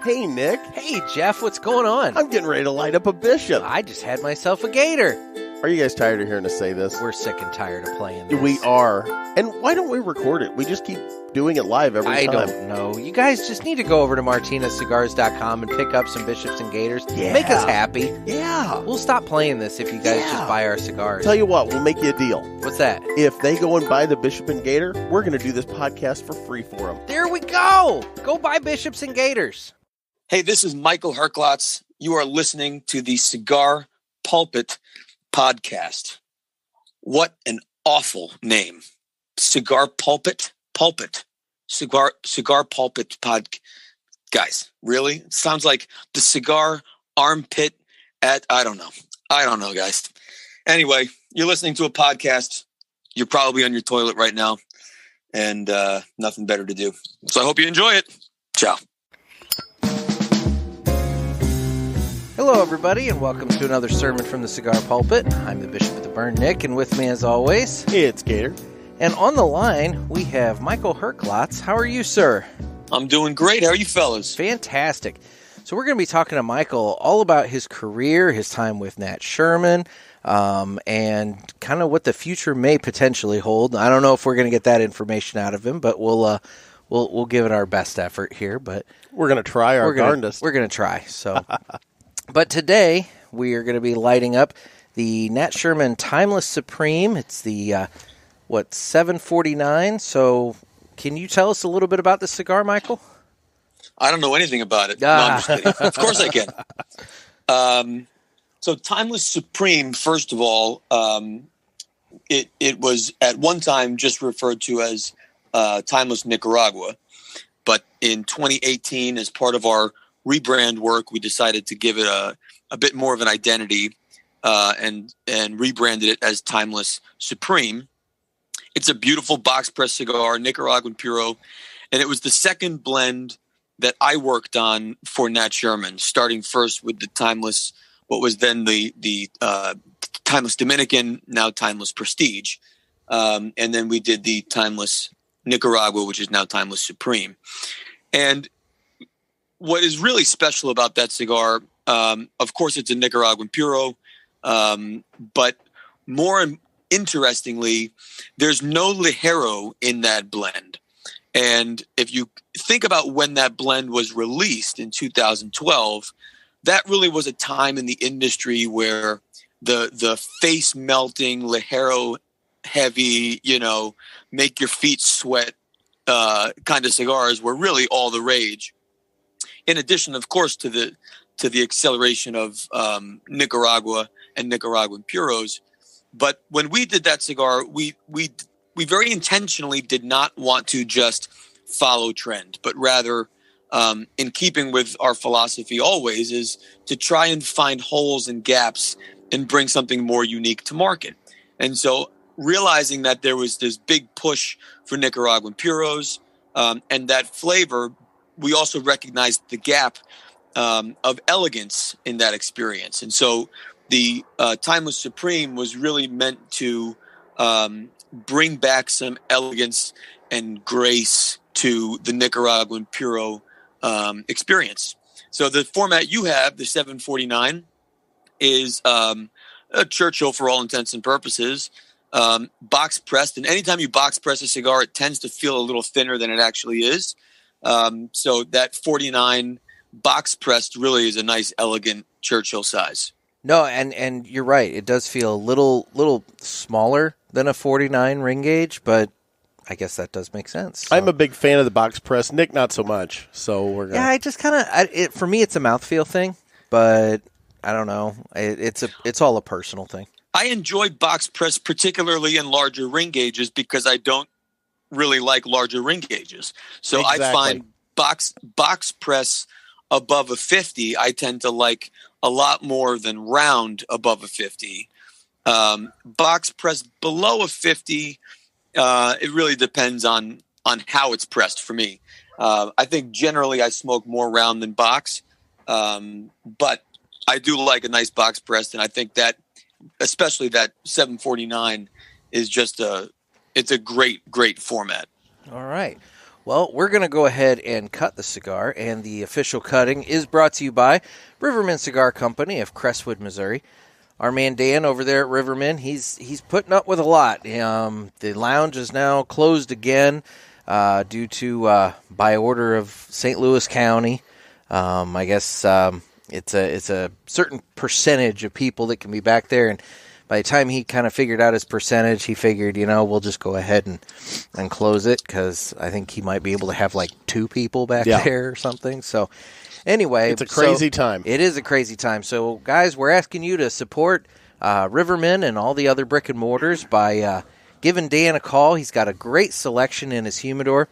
Hey, Nick. Hey, Jeff, what's going on? I'm getting ready to light up a Bishop. I just had myself a Gator. Are you guys tired of hearing us say this? We're sick and tired of playing this. We are. And why don't we record it? We just keep doing it live every time. I don't know. You guys just need to go over to martinezcigars.com and pick up some Bishops and Gators. Yeah. Make us happy. Yeah. We'll stop playing this if you guys just buy our cigars. Tell you what, we'll make you a deal. What's that? If they go and buy the Bishop and Gator, we're going to do this podcast for free for them. There we go. Go buy Bishops and Gators. Hey, this is Michael Herklots. You are listening to the Cigar Pulpit podcast. What an awful name. Cigar Pulpit? Pulpit. Cigar Pulpit pod. Guys, really? It sounds like the cigar armpit at, I don't know, guys. Anyway, you're listening to a podcast. You're probably on your toilet right now and nothing better to do. So I hope you enjoy it. Ciao. Hello, everybody, and welcome to another sermon from the Cigar Pulpit. I'm the Bishop of the Burn, Nick, and with me, as always, It's Gator. And on the line, we have Michael Herklots. How are you, sir? I'm doing great. How are you fellas? Fantastic. So we're going to be talking to Michael all about his career, his time with Nat Sherman, and kind of what the future may potentially hold. I don't know if we're going to get that information out of him, but we'll give it our best effort here. But we're going to try our darndest. We're going to try. So, but today we are going to be lighting up the Nat Sherman Timeless Supreme. It's the 749. So, can you tell us a little bit about the cigar, Michael? I don't know anything about it. No, I'm just kidding. Of course I can. So Timeless Supreme, first of all, it was at one time just referred to as Timeless Nicaragua. But in 2018, as part of our rebrand work, we decided to give it a bit more of an identity and rebranded it as Timeless Supreme. It's a beautiful box press cigar, Nicaraguan Puro, and it was the second blend that I worked on for Nat Sherman, starting first with the Timeless, what was then the Timeless Dominican, now Timeless Prestige. And then we did the Timeless Nicaragua, which is now Timeless Supreme. And what is really special about that cigar, of course, it's a Nicaraguan Puro, but more interestingly, there's no Ligero in that blend. And if you think about when that blend was released in 2012, that really was a time in the industry where the face melting, Ligero heavy, make your feet sweat kind of cigars were really all the rage. In addition, of course, to the acceleration of Nicaragua and Nicaraguan Puros. But when we did that cigar, we very intentionally did not want to just follow trend, but rather, in keeping with our philosophy always, is to try and find holes and gaps and bring something more unique to market. And so realizing that there was this big push for Nicaraguan Puros and that flavor, we also recognized the gap of elegance in that experience. And so the Timeless Supreme was really meant to bring back some elegance and grace to the Nicaraguan Puro experience. So the format you have, the 749, is a Churchill for all intents and purposes, box pressed. And anytime you box press a cigar, it tends to feel a little thinner than it actually is. So that 49 box pressed really is a nice, elegant Churchill size. No, and you're right. It does feel a little smaller than a 49 ring gauge, but I guess that does make sense. So. I'm a big fan of the box press. Nick, not so much. So we're gonna. Yeah, I just kind of. For me, it's a mouthfeel thing, but I don't know. It's all a personal thing. I enjoy box press, particularly in larger ring gauges, because I don't really like larger ring gauges. So exactly. I find box press above a 50, I tend to like a lot more than round above a 50. Box press below a 50, it really depends on how it's pressed for me. I think generally I smoke more round than box, but I do like a nice box pressed, and I think that especially that 749 is just it's a great format. All right. Well, we're going to go ahead and cut the cigar, and the official cutting is brought to you by Riverman Cigar Company of Crestwood, Missouri. Our man Dan over there at Riverman, he's putting up with a lot. The lounge is now closed again due to by order of St. Louis County. I guess it's a certain percentage of people that can be back there, and by the time he kind of figured out his percentage, he figured, we'll just go ahead and close it, because I think he might be able to have like 2 people back there or something. So anyway. It's a crazy time. It is a crazy time. So, guys, we're asking you to support Riverman and all the other brick and mortars by giving Dan a call. He's got a great selection in his humidor.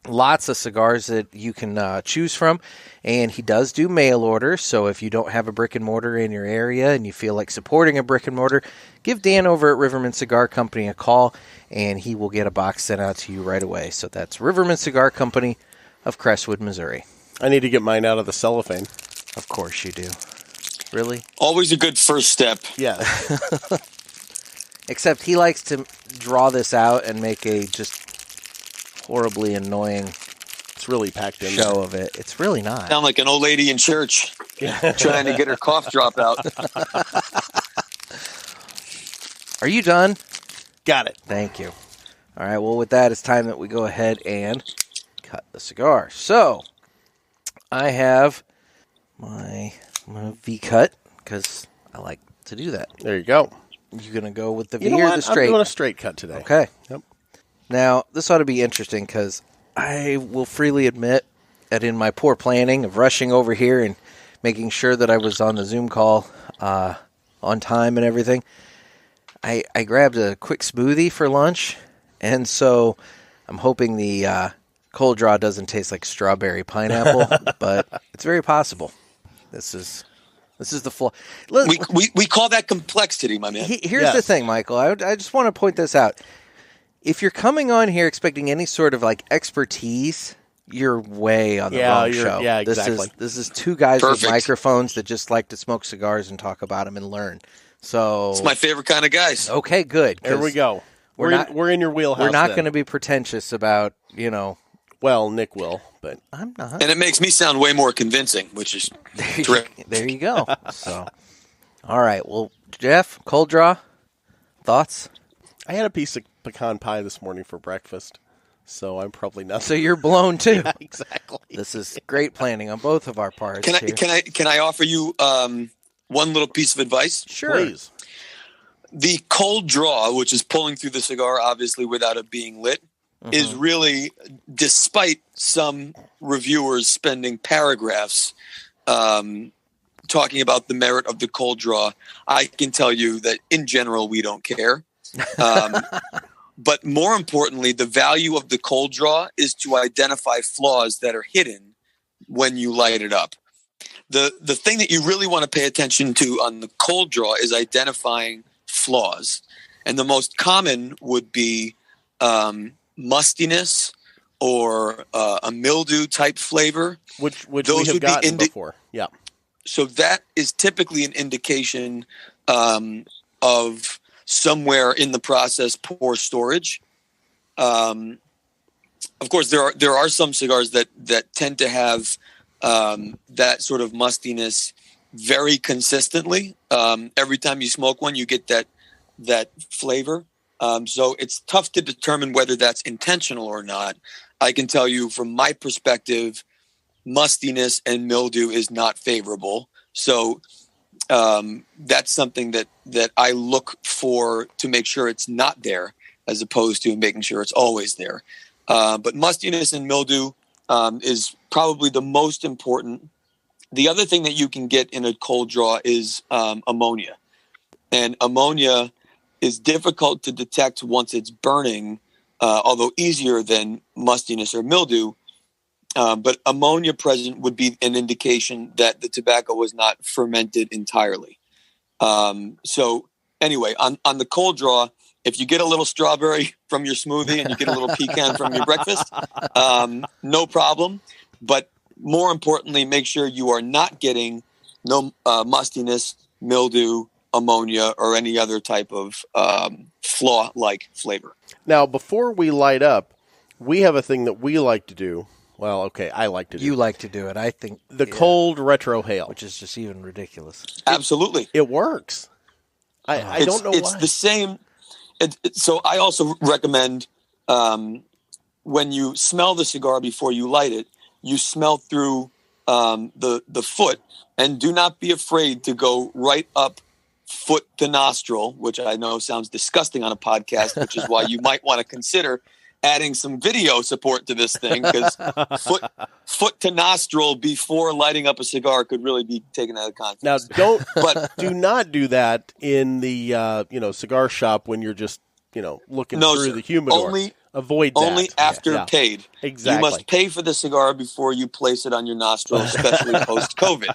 Lots of cigars that you can choose from, and he does do mail order, so if you don't have a brick and mortar in your area and you feel like supporting a brick and mortar, give Dan over at Riverman Cigar Company a call, and he will get a box sent out to you right away. So that's Riverman Cigar Company of Crestwood, Missouri. I need to get mine out of the cellophane. Of course you do. Really? Always a good first step. Yeah. Except he likes to draw this out and make a just horribly annoying It's really packed in show there. of it. It's really not. Sound like an old lady in church trying to get her cough drop out. Are you done? Got it. Thank you. All right, well, with that, it's time that we go ahead and cut the cigar. So, I have I'm going to V-cut, because I like to do that. There you go. You going to go with the V You know or what? the straight? I'm doing a straight cut today. Okay. Yep. Now, this ought to be interesting, because I will freely admit that in my poor planning of rushing over here and making sure that I was on the Zoom call on time and everything, I grabbed a quick smoothie for lunch, and so I'm hoping the cold draw doesn't taste like strawberry pineapple, but it's very possible. This is the flaw. We call that complexity, my man. Here's the thing, Michael. I just want to point this out. If you're coming on here expecting any sort of like expertise, you're way on the wrong show. Yeah, exactly. This is 2 guys Perfect. with microphones that just like to smoke cigars and talk about them and learn. So It's my favorite kind of guys. okay, good. There we go. We're in your wheelhouse. We're not then. going to be pretentious about Well, Nick will, but I'm not. And it makes me sound way more convincing, which is terrific. There you go. So, all right. Well, Jeff, cold draw thoughts. I had a piece of pecan pie this morning for breakfast, so I'm probably not. So you're blown too. Yeah, exactly. This is great planning on both of our parts. Can I offer you one little piece of advice? Sure. Please. The cold draw, which is pulling through the cigar, obviously without it being lit, is really, despite some reviewers spending paragraphs talking about the merit of the cold draw, I can tell you that in general we don't care. But more importantly, the value of the cold draw is to identify flaws that are hidden when you light it up. The thing that you really want to pay attention to on the cold draw is identifying flaws. And the most common would be mustiness or a mildew type flavor. Which Those we have would be gotten before. Yeah. So that is typically an indication of somewhere in the process poor storage. Of course, there are some cigars that tend to have that sort of mustiness very consistently. Every time you smoke one, you get that flavor. So it's tough to determine whether that's intentional or not. I can tell you from my perspective, mustiness and mildew is not favorable. So that's something that I look for to make sure it's not there, as opposed to making sure it's always there. But mustiness and mildew is probably the most important. The other thing that you can get in a cold draw is ammonia. And ammonia is difficult to detect once it's burning, although easier than mustiness or mildew. But ammonia present would be an indication that the tobacco was not fermented entirely. So anyway, on the cold draw, if you get a little strawberry from your smoothie and you get a little pecan from your breakfast, no problem. But more importantly, make sure you are not getting no mustiness, mildew, ammonia, or any other type of flaw-like flavor. Now, before we light up, we have a thing that we like to do. Well, okay, I like to do. You like to do it. I think the cold retro hail, which is just even ridiculous. Absolutely, it works. I don't know it's why. the same. So I also recommend when you smell the cigar before you light it, you smell through the foot, and do not be afraid to go right up foot to nostril, which I know sounds disgusting on a podcast, which is why you might want to consider adding some video support to this thing, because foot to nostril before lighting up a cigar could really be taken out of context. Now, do not do that in the cigar shop when you're just looking through the humidor. Avoid that. Only after paid. Exactly. You must pay for the cigar before you place it on your nostril, especially post COVID.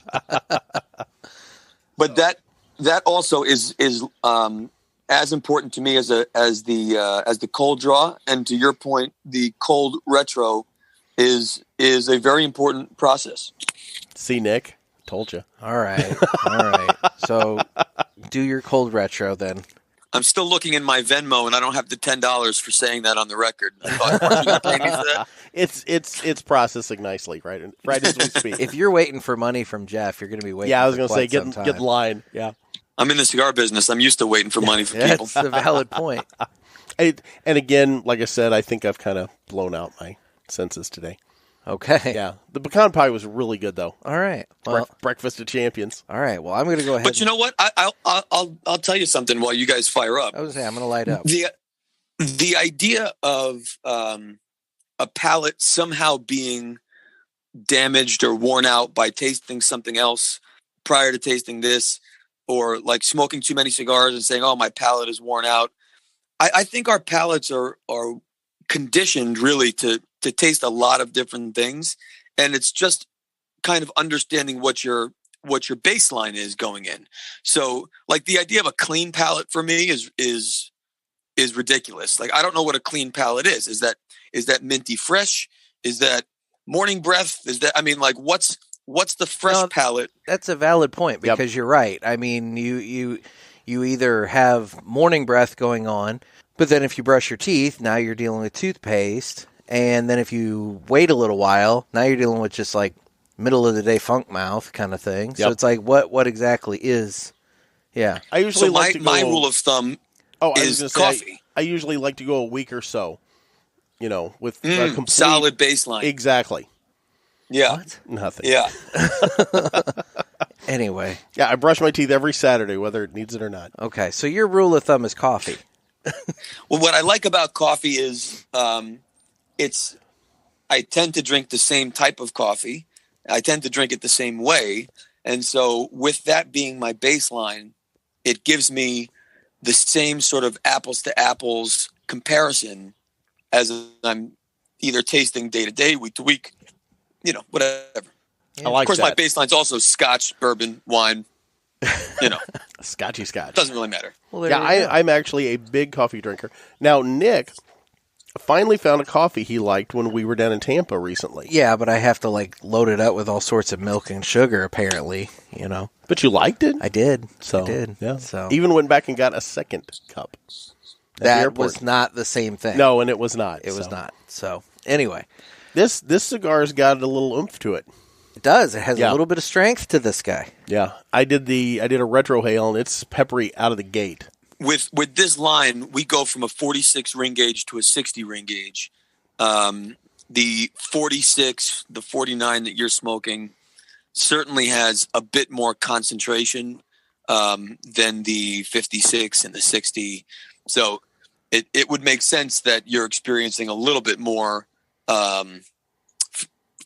But that also is as important to me as the cold draw, and to your point, the cold retro is a very important process. See, Nick, told you. All right. So do your cold retro then. I'm still looking in my Venmo, and I don't have the $10 for saying that on the record. I thought, aren't you going to pay me for that? It's processing nicely, right as we speak. If you're waiting for money from Jeff, you're going to be waiting. Yeah, I was going to say get in line. Yeah, I'm in the cigar business. I'm used to waiting for money from people. That's a valid point. And again, like I said, I think I've kind of blown out my senses today. Okay. Yeah, the pecan pie was really good though. All right. Well, breakfast of champions. All right. Well, I'm going to go ahead. But you know what? I'll tell you something while you guys fire up. I was saying I'm going to light up. The idea of a palate somehow being damaged or worn out by tasting something else prior to tasting this, or like smoking too many cigars and saying, "Oh, my palate is worn out." I think our palates are conditioned really to taste a lot of different things, and it's just kind of understanding what your baseline is going in. So, like, the idea of a clean palate for me is ridiculous. Like, I don't know what a clean palate is. Is that minty fresh? Is that morning breath? Is that, I mean, like, what's the fresh palate? That's a valid point, because you're right. I mean, you either have morning breath going on, but then if you brush your teeth, now you're dealing with toothpaste. And then if you wait a little while, now you're dealing with just like middle of the day funk mouth kind of thing. Yep. So it's like, what exactly is? Yeah. I usually my rule of thumb is coffee. I usually like to go a week or so, with a complete solid baseline. Exactly. Yeah. What? Nothing. Yeah. Anyway. Yeah, I brush my teeth every Saturday, whether it needs it or not. Okay, so your rule of thumb is coffee. Well, what I like about coffee is I tend to drink the same type of coffee. I tend to drink it the same way. And so with that being my baseline, it gives me the same sort of apples to apples comparison as I'm either tasting day to day, week to week, whatever. I like that. Of course, my baseline's also Scotch, bourbon, wine, Scotchy Scotch. Doesn't really matter. Well, I'm actually a big coffee drinker. Now, Nick finally found a coffee he liked when we were down in Tampa recently. Yeah, but I have to load it up with all sorts of milk and sugar, apparently, But you liked it? I did. So, I did. Yeah. So even went back and got a second cup. That was not the same thing. No, and it was not. It was not. So anyway. This cigar's got a little oomph to it. It does. It has a little bit of strength to this guy. Yeah. I did a retro hail, and it's peppery out of the gate. With this line, we go from a 46 ring gauge to a 60 ring gauge. The 46, the 49 that you're smoking certainly has a bit more concentration than the 56 and the 60. So it would make sense that you're experiencing a little bit more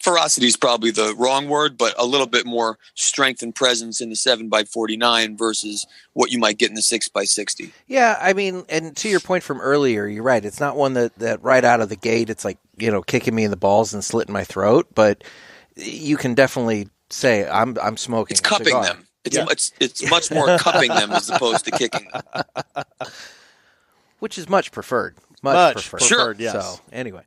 ferocity is probably the wrong word, but a little bit more strength and presence in the 7x49 versus what you might get in the 6x60. Yeah, I mean, and to your point from earlier, you're right. It's not one that right out of the gate, it's like, kicking me in the balls and slitting my throat, but you can definitely say I'm smoking. It's cupping cigar. them. It's much more cupping them as opposed to kicking them. Which is much preferred. Much preferred. Sure. Yes. So, anyway.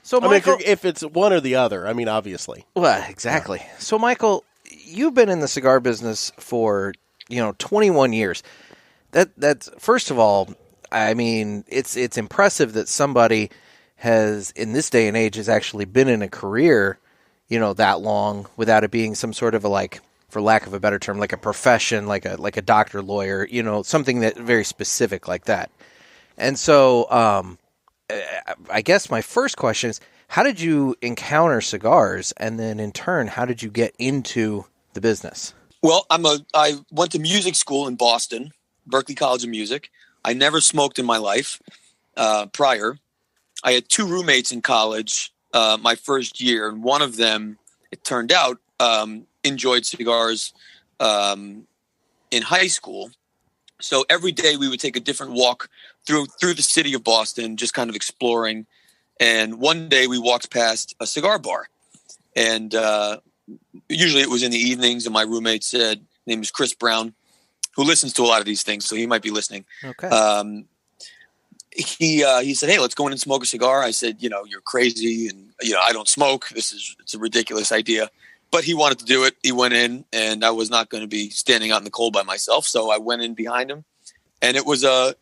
So, Michael, if it's one or the other, obviously. Well, exactly. Yeah. So, Michael, you've been in the cigar business for, 21 years. That's first of all, I mean, it's impressive that somebody has, in this day and age, has actually been in a career, that long without it being some sort of a, like, for lack of a better term, like a profession, like a doctor, lawyer, something that very specific like that. And so, I guess my first question is, how did you encounter cigars? And then in turn, how did you get into the business? Well, I went to music school in Boston, Berklee College of Music. I never smoked in my life prior. I had 2 roommates in college my first year, and one of them, it turned out, enjoyed cigars in high school. So every day we would take a different walk through the city of Boston, just kind of exploring. And one day we walked past a cigar bar, and usually it was in the evenings. And my roommate said, his name is Chris Brown, who listens to a lot of these things, so he might be listening. Okay. He said, "Hey, let's go in and smoke a cigar." I said, "You're crazy, and I don't smoke. It's a ridiculous idea." But he wanted to do it. He went in, and I was not going to be standing out in the cold by myself, so I went in behind him, and it was a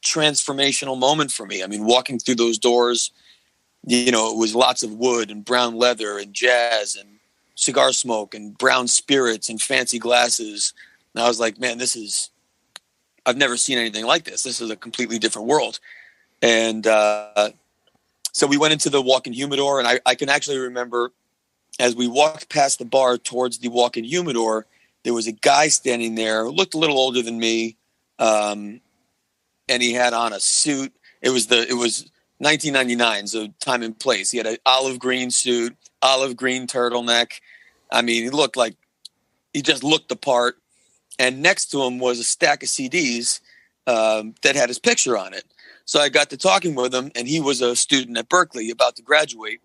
transformational moment for me. I mean, walking through those doors, it was lots of wood and brown leather and jazz and cigar smoke and brown spirits and fancy glasses. And I was like, man, I've never seen anything like this. This is a completely different world. And so we went into the walk-in humidor, and I can actually remember as we walked past the bar towards the walk-in humidor, there was a guy standing there who looked a little older than me, and he had on a suit. It was 1999, so time and place. He had an olive green suit, olive green turtleneck. I mean, he just looked the part. And next to him was a stack of CDs that had his picture on it. So I got to talking with him, and he was a student at Berklee about to graduate.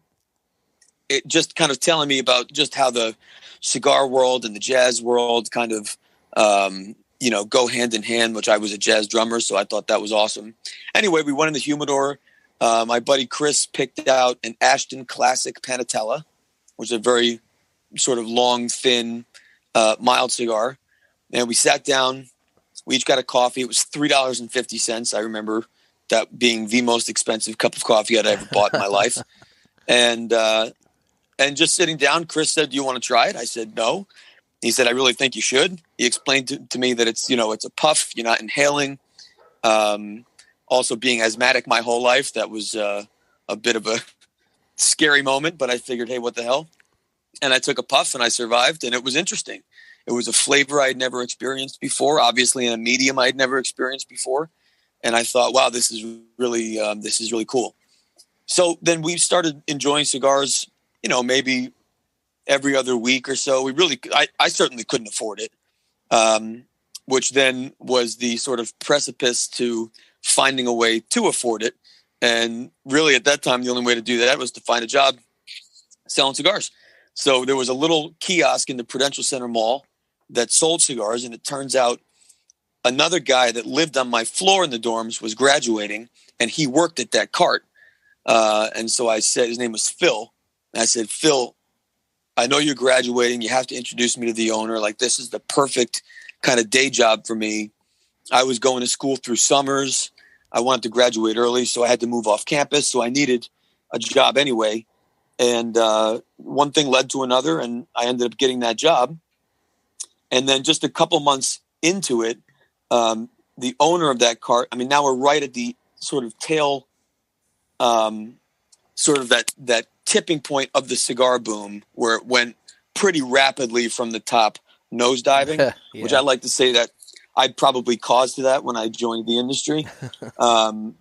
It just kind of telling me about just how the cigar world and the jazz world kind of, go hand in hand, which I was a jazz drummer, so I thought that was awesome. Anyway, we went in the humidor. My buddy Chris picked out an Ashton Classic Panatella, which is a very sort of long, thin, mild cigar. And we sat down. We each got a coffee. It was $3.50. I remember that being the most expensive cup of coffee I'd ever bought in my life. And just sitting down, Chris said, "Do you want to try it?" I said, "No." He said, "I really think you should." He explained to me that it's a puff. You're not inhaling. Also being asthmatic my whole life, that was a bit of a scary moment, but I figured, hey, what the hell? And I took a puff and I survived, and it was interesting. It was a flavor I'd never experienced before, obviously in a medium I'd never experienced before. And I thought, wow, this is really cool. So then we started enjoying cigars, maybe every other week or so. I certainly couldn't afford it, which then was the sort of precipice to finding a way to afford it. And really at that time, the only way to do that was to find a job selling cigars. So there was a little kiosk in the Prudential Center Mall that sold cigars, and it turns out another guy that lived on my floor in the dorms was graduating, and he worked at that cart. And so I said, his name was Phil. And I said, "Phil, I know you're graduating. You have to introduce me to the owner. Like, this is the perfect kind of day job for me. I was going to school through summers. I wanted to graduate early, so I had to move off campus. So I needed a job anyway. And one thing led to another, and I ended up getting that job. And then just a couple months into it, the owner of that cart, I mean, now we're right at the sort of tail, sort of that tipping point of the cigar boom, where it went pretty rapidly from the top, nosediving, yeah. Which I like to say that I probably caused that when I joined the industry. But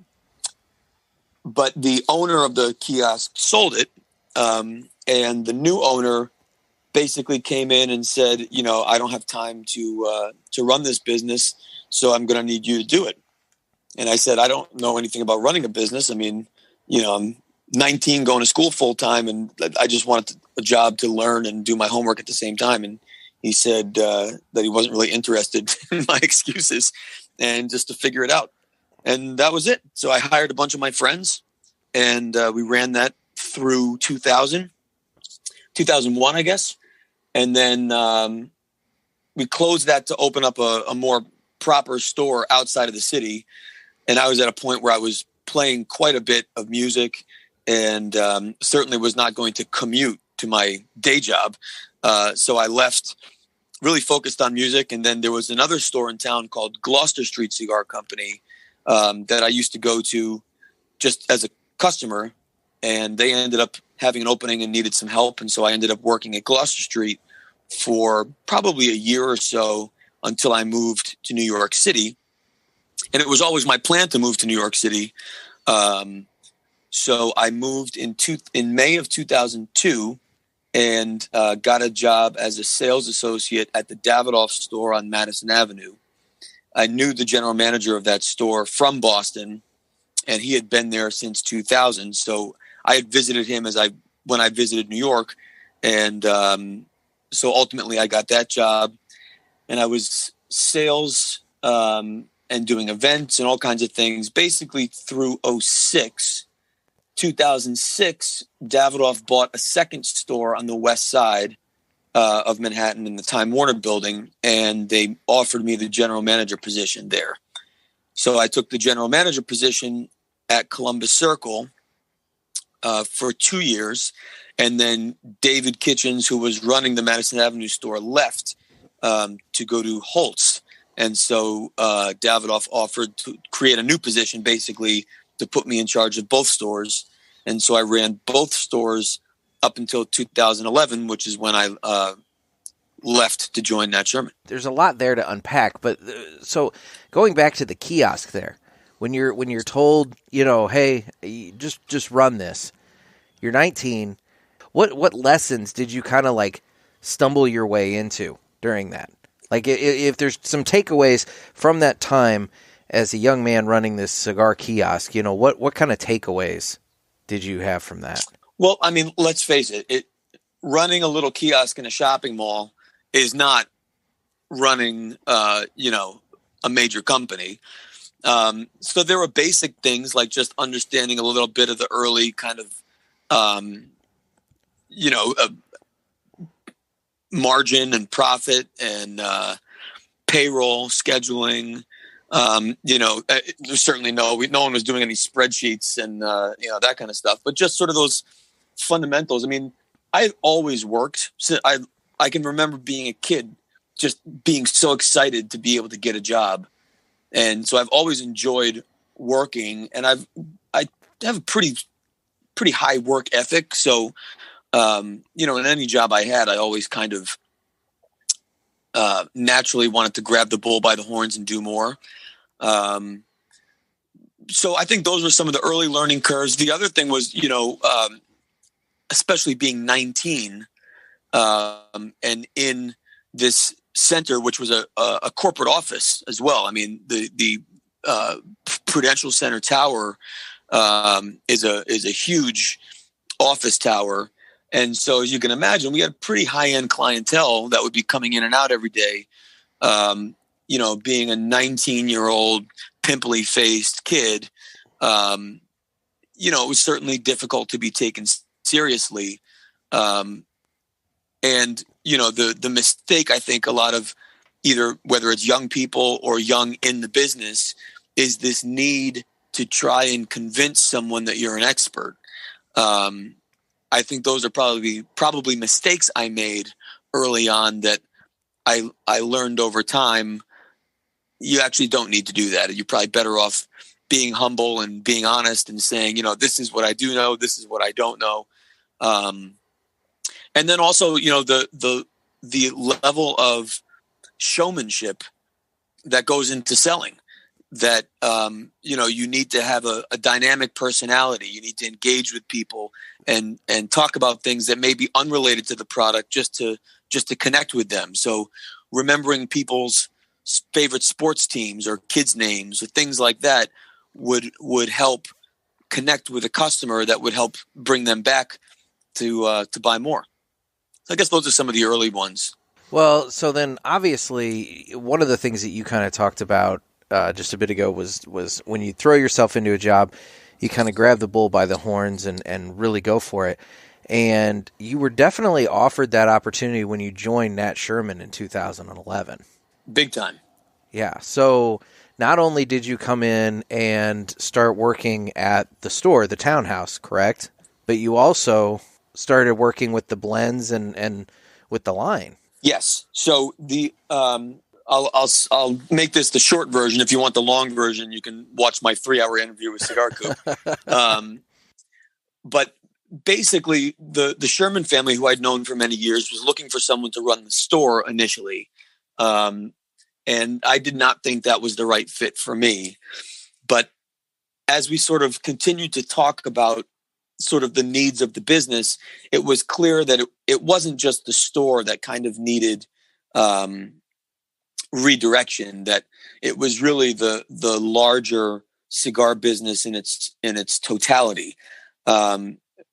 the owner of the kiosk sold it. And the new owner basically came in and said, I don't have time to run this business, so I'm going to need you to do it. And I said, I don't know anything about running a business. I mean, I'm 19 going to school full time, and I just wanted a job to learn and do my homework at the same time. And he said that he wasn't really interested in my excuses and just to figure it out. And that was it. So I hired a bunch of my friends, and we ran that through 2001, I guess. And then we closed that to open up a more proper store outside of the city. And I was at a point where I was playing quite a bit of music, and certainly was not going to commute to my day job. So I left, really focused on music. And then there was another store in town called Gloucester Street Cigar Company that I used to go to just as a customer. And they ended up having an opening and needed some help. And so I ended up working at Gloucester Street for probably a year or so until I moved to New York City. And it was always my plan to move to New York City. So I moved in May of 2002 and got a job as a sales associate at the Davidoff store on Madison Avenue. I knew the general manager of that store from Boston, and he had been there since 2000. So I had visited him when I visited New York. And so ultimately I got that job, and I was sales and doing events and all kinds of things, basically through 2006. 2006, Davidoff bought a second store on the west side of Manhattan in the Time Warner building, and they offered me the general manager position there. So I took the general manager position at Columbus Circle for 2 years, and then David Kitchens, who was running the Madison Avenue store, left to go to Holtz. And so Davidoff offered to create a new position, basically, to put me in charge of both stores. And so I ran both stores up until 2011, which is when I left to join Nat Sherman. There's a lot there to unpack, but so going back to the kiosk there, when you're told, hey, just run this, you're 19. What lessons did you kind of like stumble your way into during that? Like if there's some takeaways from that time as a young man running this cigar kiosk, what kind of takeaways did you have from that? Well, I mean, let's face it, running a little kiosk in a shopping mall is not running, a major company. So there were basic things like just understanding a little bit of the early kind of, margin and profit and payroll scheduling. There's certainly no one was doing any spreadsheets and that kind of stuff, but just sort of those fundamentals. I mean, I always worked. So I can remember being a kid, just being so excited to be able to get a job, and so I've always enjoyed working, and I have a pretty high work ethic. So in any job I had, I always kind of naturally wanted to grab the bull by the horns and do more. So I think those were some of the early learning curves. The other thing was, especially being 19 and in this center, which was a corporate office as well. I mean, the Prudential Center Tower is a huge office tower. And so as you can imagine, we had pretty high-end clientele that would be coming in and out every day. Being a 19-year-old pimply-faced kid, it was certainly difficult to be taken seriously. The mistake, I think, a lot of either whether it's young people or young in the business is this need to try and convince someone that you're an expert. I think those are probably mistakes I made early on that I learned over time. You actually don't need to do that. You're probably better off being humble and being honest and saying, this is what I do know. This is what I don't know. And then also, the level of showmanship that goes into selling, that, you need to have a dynamic personality. You need to engage with people and talk about things that may be unrelated to the product just to connect with them. So remembering people's favorite sports teams or kids' names or things like that would help connect with a customer, that would help bring them back to buy more. So I guess those are some of the early ones. Well, so then obviously one of the things that you kind of talked about just a bit ago was when you throw yourself into a job, you kind of grab the bull by the horns and really go for it. And you were definitely offered that opportunity when you joined Nat Sherman in 2011. Big time. Yeah. So not only did you come in and start working at the store, the townhouse, correct? But you also started working with the blends and with the line. Yes. So I'll make this the short version. If you want the long version, you can watch my 3-hour interview with Cigar Coop. But basically, the Sherman family, who I'd known for many years, was looking for someone to run the store initially. And I did not think that was the right fit for me. But as we sort of continued to talk about sort of the needs of the business, it was clear that it wasn't just the store that kind of needed redirection, that it was really the larger cigar business in its totality.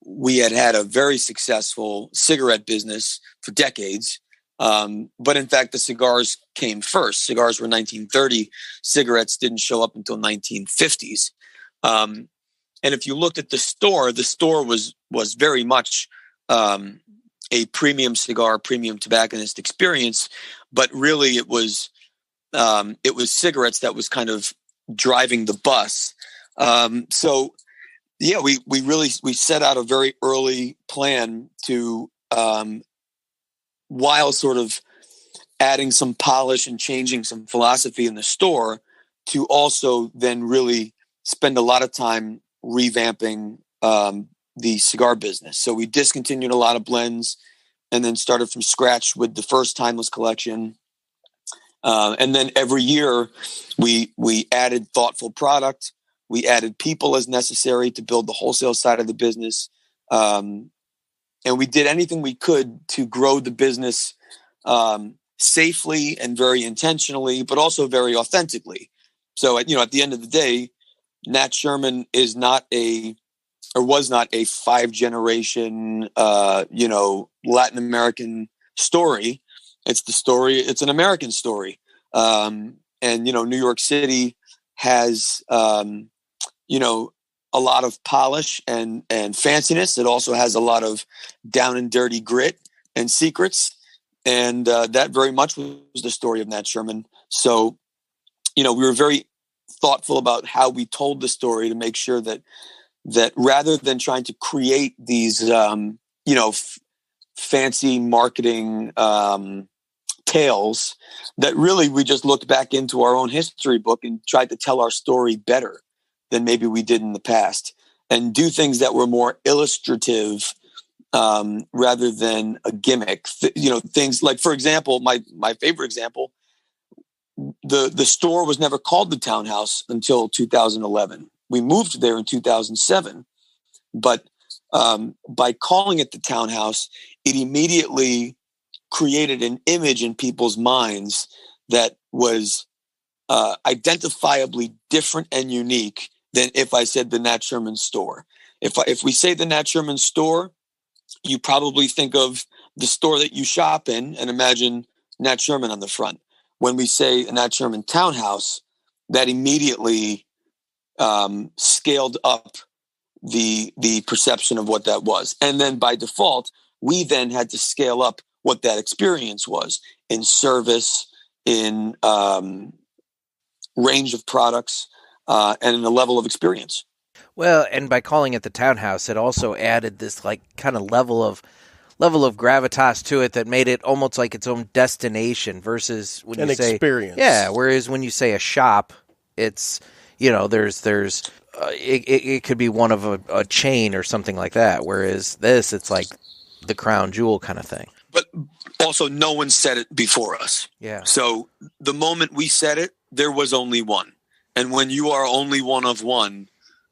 We had a very successful cigarette business for decades. But in fact, the cigars came first. Cigars were 1930. Cigarettes didn't show up until 1950s. And if you looked at the store was very much a premium cigar, premium tobacconist experience. But really, it was cigarettes that was kind of driving the bus. So yeah, we set out a very early plan to, while sort of adding some polish and changing some philosophy in the store, to also then really spend a lot of time revamping the cigar business. So we discontinued a lot of blends and then started from scratch with the first Timeless collection. And then every year we added thoughtful product. We added people as necessary to build the wholesale side of the business. And we did anything we could to grow the business safely and very intentionally, but also very authentically. So, at the end of the day, Nat Sherman was not a 5-generation, Latin American story. It's an American story. And, New York City has, a lot of polish and fanciness. It also has a lot of down and dirty grit and secrets. And that very much was the story of Nat Sherman. So, we were very thoughtful about how we told the story to make sure that rather than trying to create these, fancy marketing tales, that really we just looked back into our own history book and tried to tell our story better than maybe we did in the past, and do things that were more illustrative rather than a gimmick. Things like, for example, my favorite example, the store was never called the Townhouse until 2011. We moved there in 2007, but by calling it the Townhouse, it immediately created an image in people's minds that was identifiably different and unique than if I said the Nat Sherman store. If we say the Nat Sherman store, you probably think of the store that you shop in and imagine Nat Sherman on the front. When we say a Nat Sherman Townhouse, that immediately scaled up the perception of what that was. And then by default, we then had to scale up what that experience was in service, in range of products, and in the level of experience. Well, and by calling it the Townhouse, it also added this kind of level of gravitas to it that made it almost like its own destination versus when you say experience. Yeah, whereas when you say a shop, it's it could be one of a chain or something like that. Whereas this, it's like the crown jewel kind of thing. But also, no one said it before us. Yeah. So the moment we said it, there was only one. And when you are only one of one,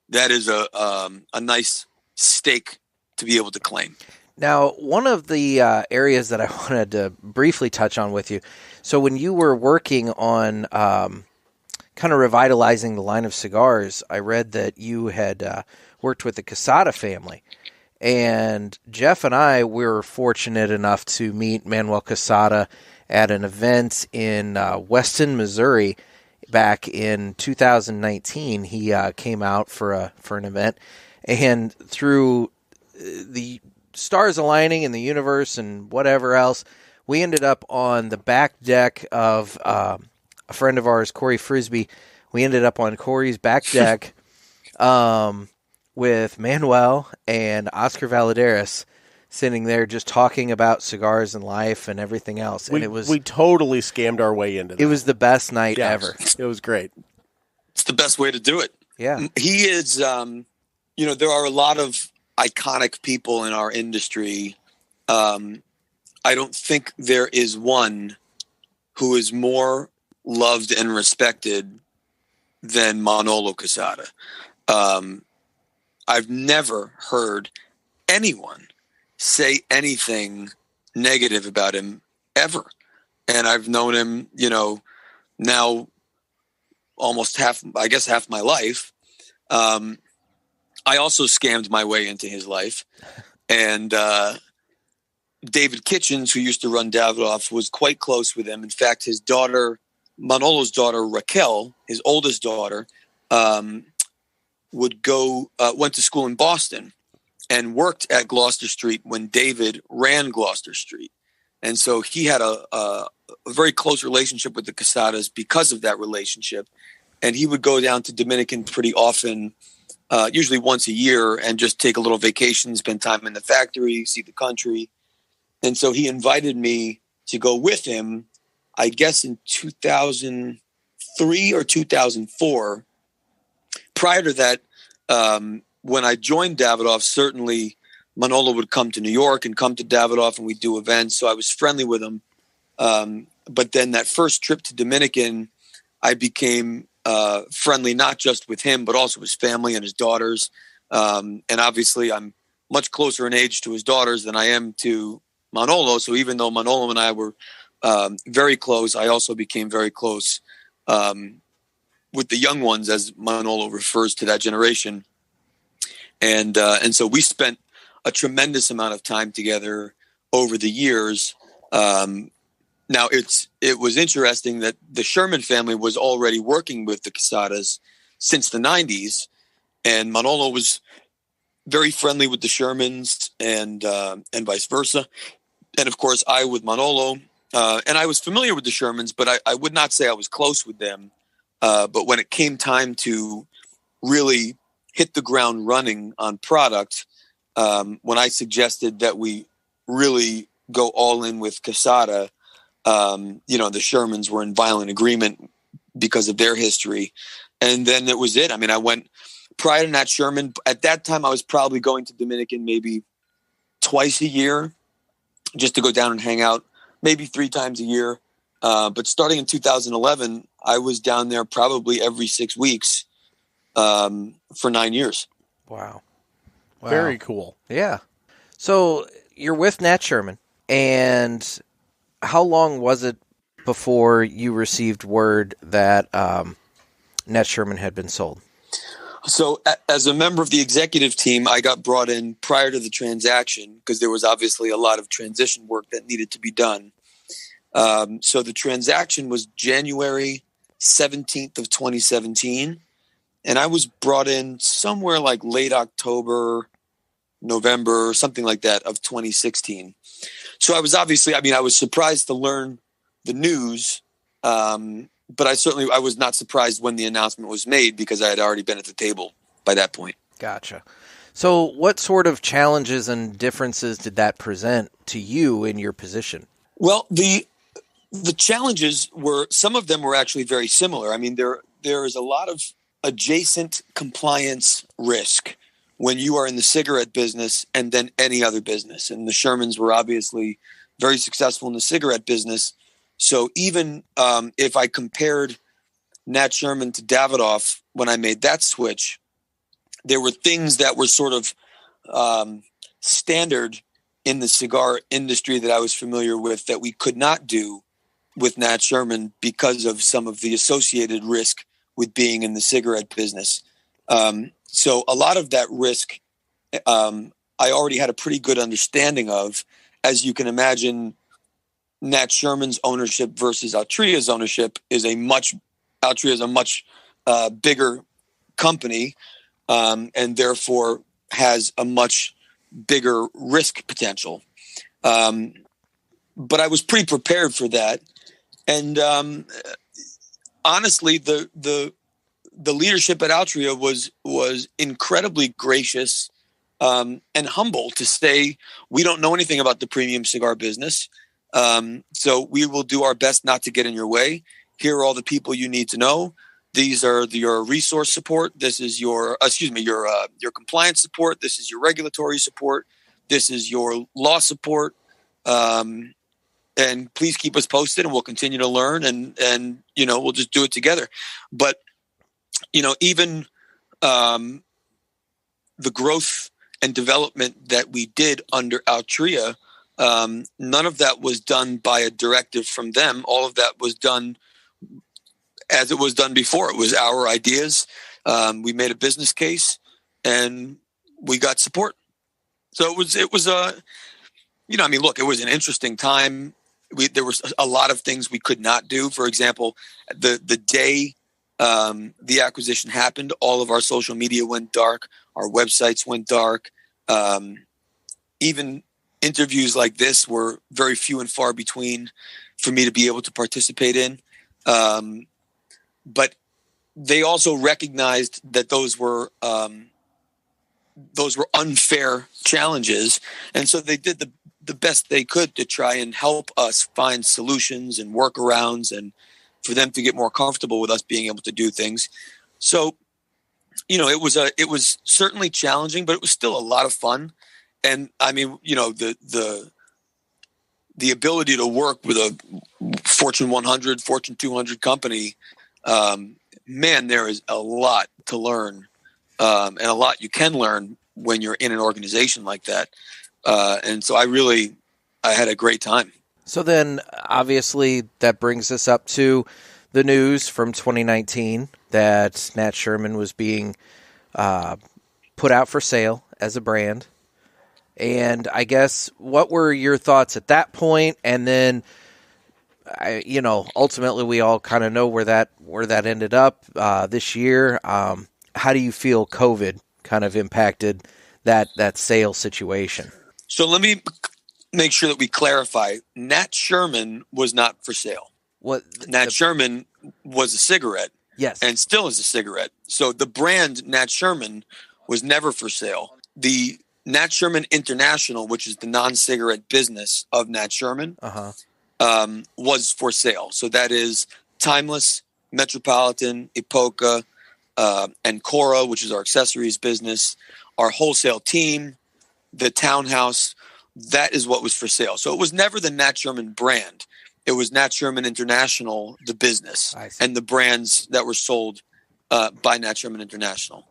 that is a nice stake to be able to claim. Now, one of the areas that I wanted to briefly touch on with you, so when you were working on kind of revitalizing the line of cigars, I read that you had worked with the Quesada family. And Jeff and I were fortunate enough to meet Manuel Quesada at an event in Weston, Missouri, back in 2019. He came out for an event, and through the stars aligning in the universe and whatever else, we ended up on the back deck of a friend of ours, Corey Frisbee, we ended up on Corey's back deck with Manuel and Oscar Valadares sitting there just talking about cigars and life and everything else. And we totally scammed our way into that. It was the best night ever. It was great. It's the best way to do it. Yeah. He is, there are a lot of iconic people in our industry. I don't think there is one who is more loved and respected than Manolo Quesada. I've never heard anyone say anything negative about him ever. And I've known him, now almost half my life. I also scammed my way into his life. And David Kitchens, who used to run Davidoff, was quite close with him. In fact, his daughter, Manolo's daughter, Raquel, his oldest daughter, went to school in Boston and worked at Gloucester Street when David ran Gloucester Street. And so he had a very close relationship with the Quesadas because of that relationship. And he would go down to Dominican pretty often, usually once a year, and just take a little vacation, spend time in the factory, see the country. And so he invited me to go with him, I guess in 2003 or 2004. Prior to that, when I joined Davidoff, certainly Manolo would come to New York and come to Davidoff, and we'd do events. So I was friendly with him. But then that first trip to Dominican, I became friendly, not just with him, but also his family and his daughters. And obviously I'm much closer in age to his daughters than I am to Manolo. So even though Manolo and I were very close, I also became very close with the young ones, as Manolo refers to that generation. And so we spent a tremendous amount of time together over the years. Now it was interesting that the Sherman family was already working with the Quesadas since the 90s, and Manolo was very friendly with the Shermans and vice versa. And of course I with Manolo, and I was familiar with the Shermans, but I would not say I was close with them. But when it came time to really hit the ground running on product, when I suggested that we really go all in with Quesada, the Shermans were in violent agreement because of their history. And then it was it. I mean, I went prior to Nat Sherman. At that time, I was probably going to Dominican maybe twice a year just to go down and hang out, maybe 3 times a year. But starting in 2011, I was down there probably every 6 weeks for 9 years. Wow. Very cool. Yeah. So you're with Nat Sherman, and how long was it before you received word that Nat Sherman had been sold? So as a member of the executive team, I got brought in prior to the transaction because there was obviously a lot of transition work that needed to be done. So the transaction was January 17th of 2017. And I was brought in somewhere like late October, November, something like that of 2016. So I was I was surprised to learn the news. But I was not surprised when the announcement was made because I had already been at the table by that point. Gotcha. So what sort of challenges and differences did that present to you in your position? Well, the challenges some of them were actually very similar. I mean, there is a lot of adjacent compliance risk when you are in the cigarette business and then any other business. And the Shermans were obviously very successful in the cigarette business. So even if I compared Nat Sherman to Davidoff when I made that switch, there were things that were sort of standard in the cigar industry that I was familiar with that we could not do with Nat Sherman because of some of the associated risk with being in the cigarette business. So a lot of that risk I already had a pretty good understanding of. As you can imagine, Nat Sherman's ownership versus Altria's ownership is Altria is a much bigger company, and therefore has a much bigger risk potential. But I was pretty prepared for that. And honestly, the the leadership at Altria was incredibly gracious and humble to say, we don't know anything about the premium cigar business. So we will do our best not to get in your way. Here are all the people you need to know. These are your resource support. This is your compliance support. This is your regulatory support. This is your law support. And please keep us posted, and we'll continue to learn, and we'll just do it together. But even the growth and development that we did under Altria, none of that was done by a directive from them. All of that was done as it was done before. It was our ideas. We made a business case, and we got support. So it was it was an interesting time. There was a lot of things we could not do. For example, the day the acquisition happened, all of our social media went dark. Our websites went dark. Even interviews like this were very few and far between for me to be able to participate in. But they also recognized that those were unfair challenges. And so they did the best they could to try and help us find solutions and workarounds, and for them to get more comfortable with us being able to do things. So, it was certainly challenging, but it was still a lot of fun. And I mean, the ability to work with a Fortune 100, Fortune 200 company, man, there is a lot to learn, and a lot you can learn when you're in an organization like that. And so I had a great time. So then, obviously, that brings us up to the news from 2019 that Nat Sherman was being put out for sale as a brand. And I guess, what were your thoughts at that point? And then, ultimately, we all kind of know where that ended up this year. How do you feel COVID kind of impacted that sale situation? So let me make sure that we clarify. Nat Sherman was not for sale. Nat Sherman was a cigarette. Yes. And still is a cigarette. So the brand Nat Sherman was never for sale. The Nat Sherman International, which is the non-cigarette business of Nat Sherman, was for sale. So that is Timeless, Metropolitan, Epoca, and Cora, which is our accessories business, our wholesale team, the townhouse. That is what was for sale. So it was never the Nat Sherman brand. It was Nat Sherman International, the business, and the brands that were sold by Nat Sherman International.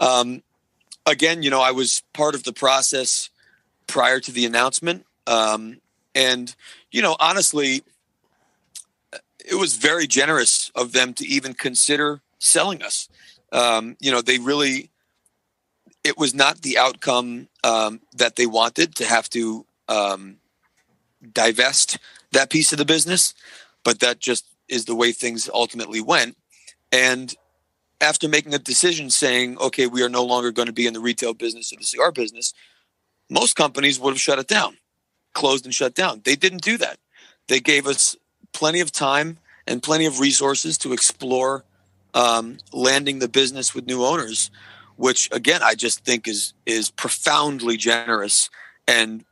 Again, I was part of the process prior to the announcement. And, honestly, it was very generous of them to even consider selling us. It was not the outcome that they wanted, to have to divest that piece of the business, but that just is the way things ultimately went. And after making a decision saying, okay, we are no longer going to be in the retail business or the cigar business, most companies would have shut it down, closed and shut down. They didn't do that. They gave us plenty of time and plenty of resources to explore landing the business with new owners, which, again, I just think is profoundly generous and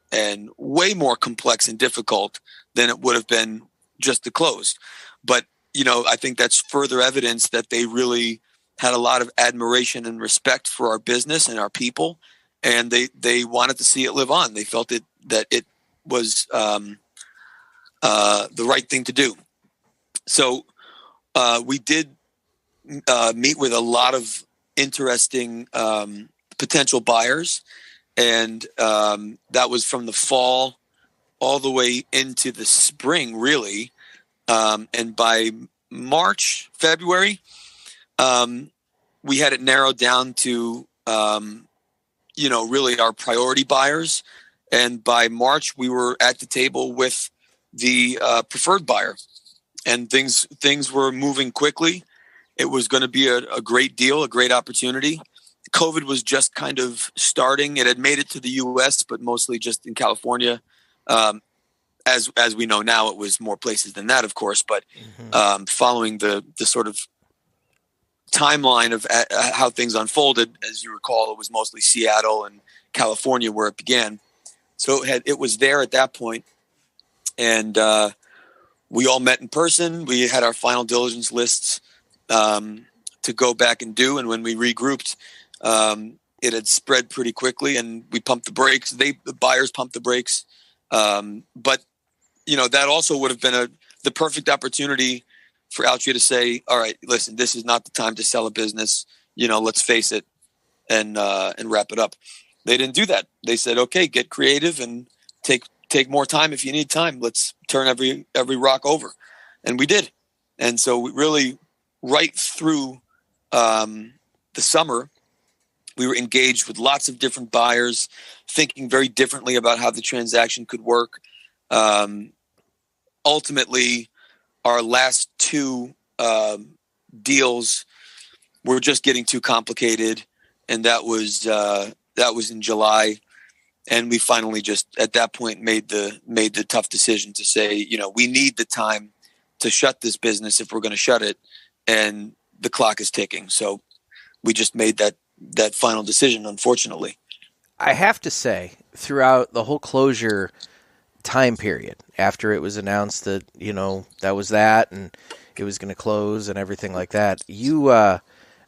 way more complex and difficult than it would have been just to close. But, I think that's further evidence that they really had a lot of admiration and respect for our business and our people, and they wanted to see it live on. They felt that it was the right thing to do. So we did meet with a lot of interesting potential buyers, and that was from the fall all the way into the spring, really. And by March, February, we had it narrowed down to, really our priority buyers. And by March, we were at the table with the preferred buyer, and things were moving quickly. It was going to be a great deal, a great opportunity. COVID was just kind of starting. It had made it to the U.S., but mostly just in California. As we know now, it was more places than that, of course. But following the sort of timeline of how things unfolded. As you recall, it was mostly Seattle and California where it began. So it was there at that point. And we all met in person. We had our final diligence lists to go back and do. And when we regrouped, it had spread pretty quickly, and we pumped the brakes. The buyers pumped the brakes. But, that also would have been the perfect opportunity for Altria to say, all right, listen, this is not the time to sell a business. Let's face it and wrap it up. They didn't do that. They said, okay, get creative and take more time if you need time. Let's turn every rock over. And we did. And so we really, right through the summer, we were engaged with lots of different buyers, thinking very differently about how the transaction could work. Ultimately, our last two deals were just getting too complicated, and that was in July. And we finally just at that point made the tough decision to say, we need the time to shut this business if we're going to shut it, and the clock is ticking. So we just made that final decision, unfortunately. I have to say, throughout the whole closure time period, after it was announced that, that was that and it was going to close and everything like that,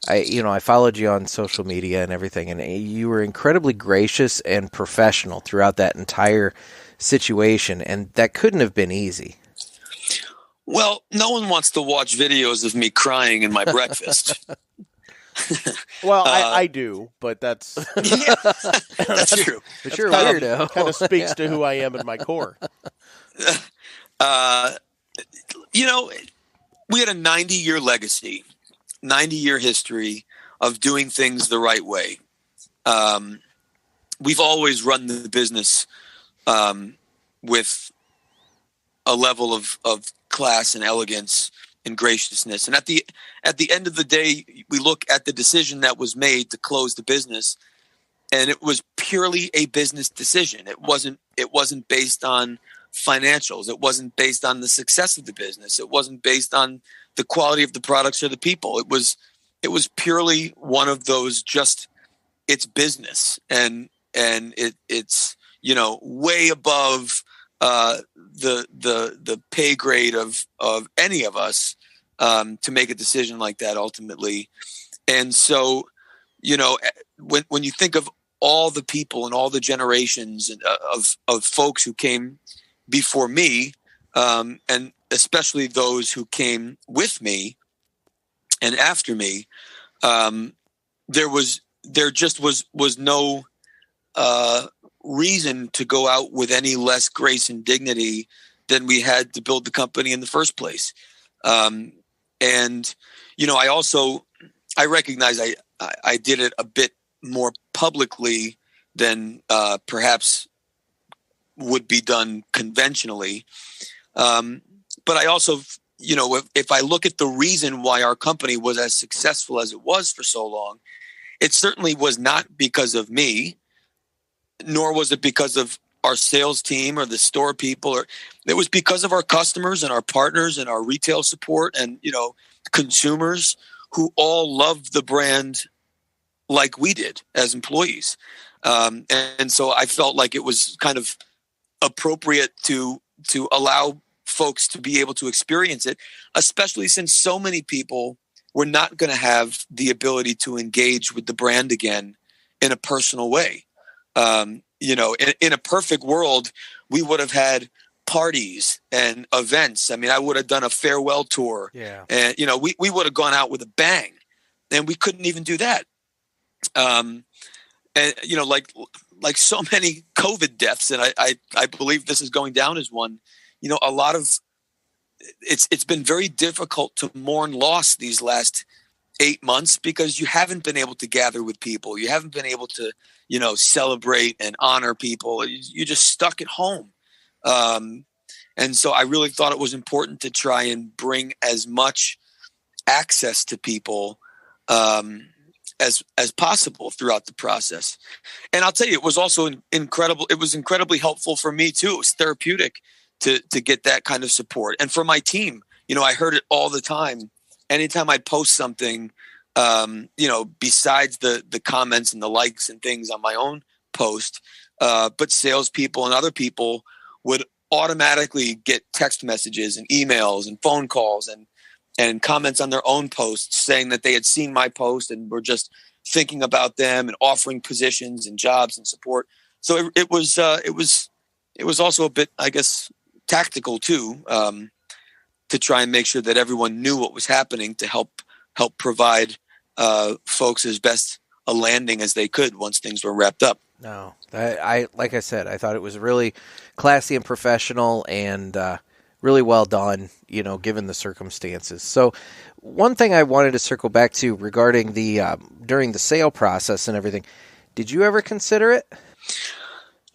I followed you on social media and everything, and you were incredibly gracious and professional throughout that entire situation, and that couldn't have been easy. Well, no one wants to watch videos of me crying in my breakfast. Well, I do, but that's true. But you're a weirdo. Kind of speaks to who I am in my core. We had a 90-year legacy, 90-year history of doing things the right way. We've always run the business with a level of class and elegance and graciousness. And at the end of the day, we look at the decision that was made to close the business, and it was purely a business decision. It wasn't based on financials. It wasn't based on the success of the business. It wasn't based on the quality of the products or the people. It was purely one of those, just it's business, and it's way above the pay grade of any of us to make a decision like that ultimately. And so, when you think of all the people and all the generations of folks who came before me, and especially those who came with me and after me, there just was no reason to go out with any less grace and dignity than we had to build the company in the first place. And I recognize I did it a bit more publicly than perhaps would be done conventionally. But I also, if I look at the reason why our company was as successful as it was for so long, it certainly was not because of me, nor was it because of our sales team or the store people. It was because of our customers and our partners and our retail support and, consumers who all loved the brand like we did as employees. And so I felt like it was kind of appropriate to allow folks to be able to experience it, especially since so many people were not going to have the ability to engage with the brand again in a personal way. In a perfect world, we would have had parties and events. I mean, I would have done a farewell tour. Yeah. And, we would have gone out with a bang, and we couldn't even do that. And, like so many COVID deaths, and I believe this is going down as one, a lot of it's been very difficult to mourn loss these last 8 months because you haven't been able to gather with people. You haven't been able to, celebrate and honor people. You're just stuck at home. And so I really thought it was important to try and bring as much access to people as possible throughout the process. And I'll tell you, it was also incredible. It was incredibly helpful for me too. It was therapeutic to get that kind of support. And for my team, I heard it all the time. Anytime I'd post something besides the comments and the likes and things on my own post, but salespeople and other people would automatically get text messages and emails and phone calls and comments on their own posts saying that they had seen my post and were just thinking about them and offering positions and jobs and support. So it was also a bit, I guess, tactical too, to try and make sure that everyone knew what was happening to help provide folks as best a landing as they could once things were wrapped up. No, like I said, I thought it was really classy and professional and really well done, given the circumstances. So one thing I wanted to circle back to regarding during the sale process and everything, did you ever consider it?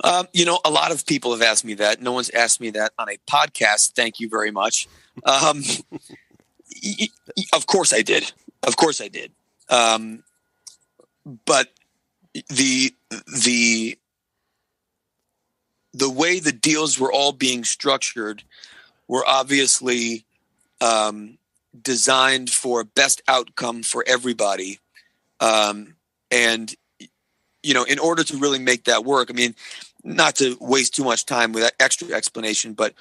A lot of people have asked me that. No one's asked me that on a podcast. Thank you very much. Of course I did. But the way the deals were all being structured were obviously designed for best outcome for everybody. And, in order to really make that work, I mean, not to waste too much time with that extra explanation, but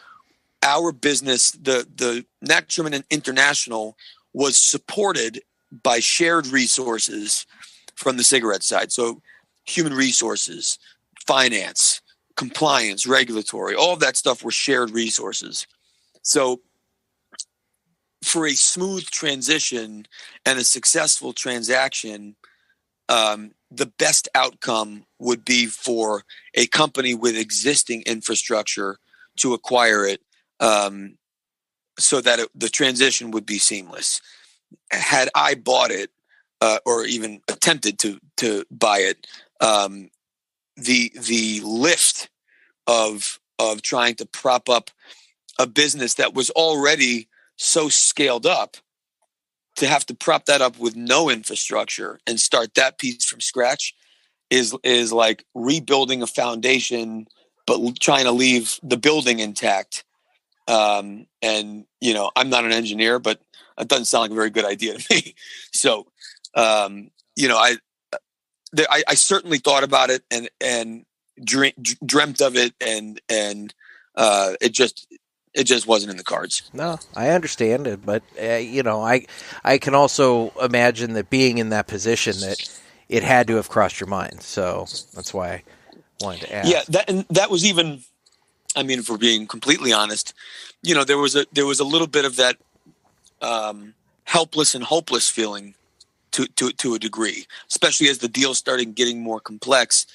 our business, the Nat Sherman International, was supported by shared resources from the cigarette side. So human resources, finance, compliance, regulatory, all of that stuff were shared resources. So for a smooth transition and a successful transaction, the best outcome would be for a company with existing infrastructure to acquire it, so that the transition would be seamless. Had I bought it, or even attempted to buy it, the lift of trying to prop up a business that was already so scaled up, to have to prop that up with no infrastructure and start that piece from scratch is like rebuilding a foundation, but trying to leave the building intact. And I'm not an engineer, but it doesn't sound like a very good idea to me. So, I certainly thought about it and dreamt of it, and it just wasn't in the cards. No, I understand it, but I can also imagine that being in that position, that it had to have crossed your mind. So that's why I wanted to ask. Yeah, that was even. I mean, if we're being completely honest, there was a little bit of that helpless and hopeless feeling to a degree, especially as the deal started getting more complex.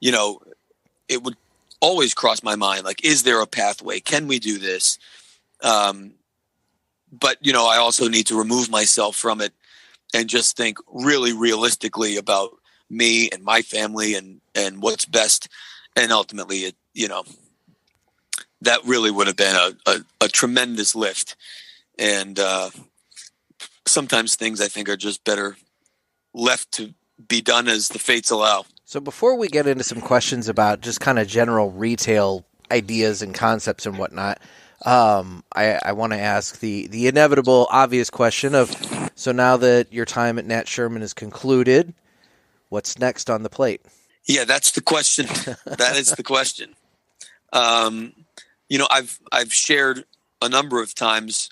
It would always cross my mind, like, is there a pathway? Can we do this? But I also need to remove myself from it and just think really realistically about me and my family and what's best. And ultimately, that really would have been a tremendous lift. And sometimes things, I think, are just better left to be done as the fates allow. So before we get into some questions about just kind of general retail ideas and concepts and whatnot, I want to ask the inevitable, obvious question of, so now that your time at Nat Sherman is concluded, what's next on the plate? Yeah, that's the question. That is the question. I've shared a number of times,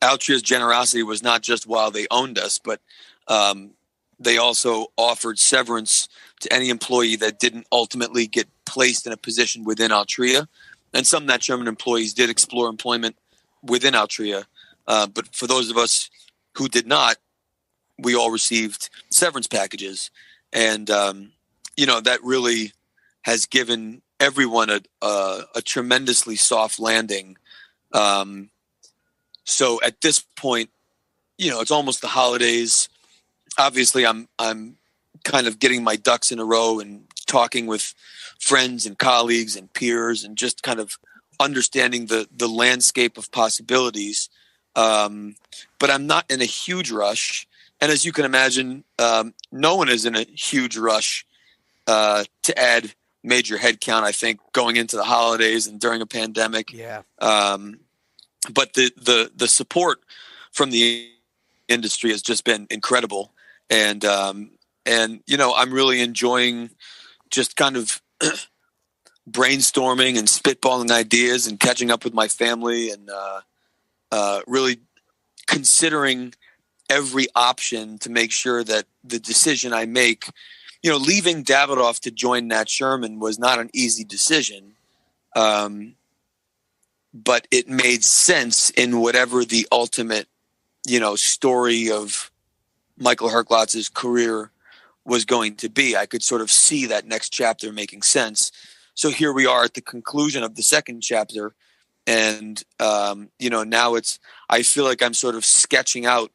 Altria's generosity was not just while they owned us, but they also offered severance to any employee that didn't ultimately get placed in a position within Altria. And some Nat Sherman employees did explore employment within Altria. But for those of us who did not, we all received severance packages. And, that really has given everyone a tremendously soft landing. So at this point, it's almost the holidays. Obviously, I'm kind of getting my ducks in a row and talking with friends and colleagues and peers and just kind of understanding the landscape of possibilities. But I'm not in a huge rush. And as you can imagine, no one is in a huge rush to add major headcount, I think, going into the holidays and during a pandemic. Yeah. But the support from the industry has just been incredible. And I'm really enjoying just kind of brainstorming and spitballing ideas and catching up with my family and really considering every option to make sure that the decision I make, leaving Davidoff to join Nat Sherman was not an easy decision. But it made sense in whatever the ultimate, story of Michael Herklots' career was going to be. I could sort of see that next chapter making sense. So here we are at the conclusion of the second chapter. And, now I feel like I'm sort of sketching out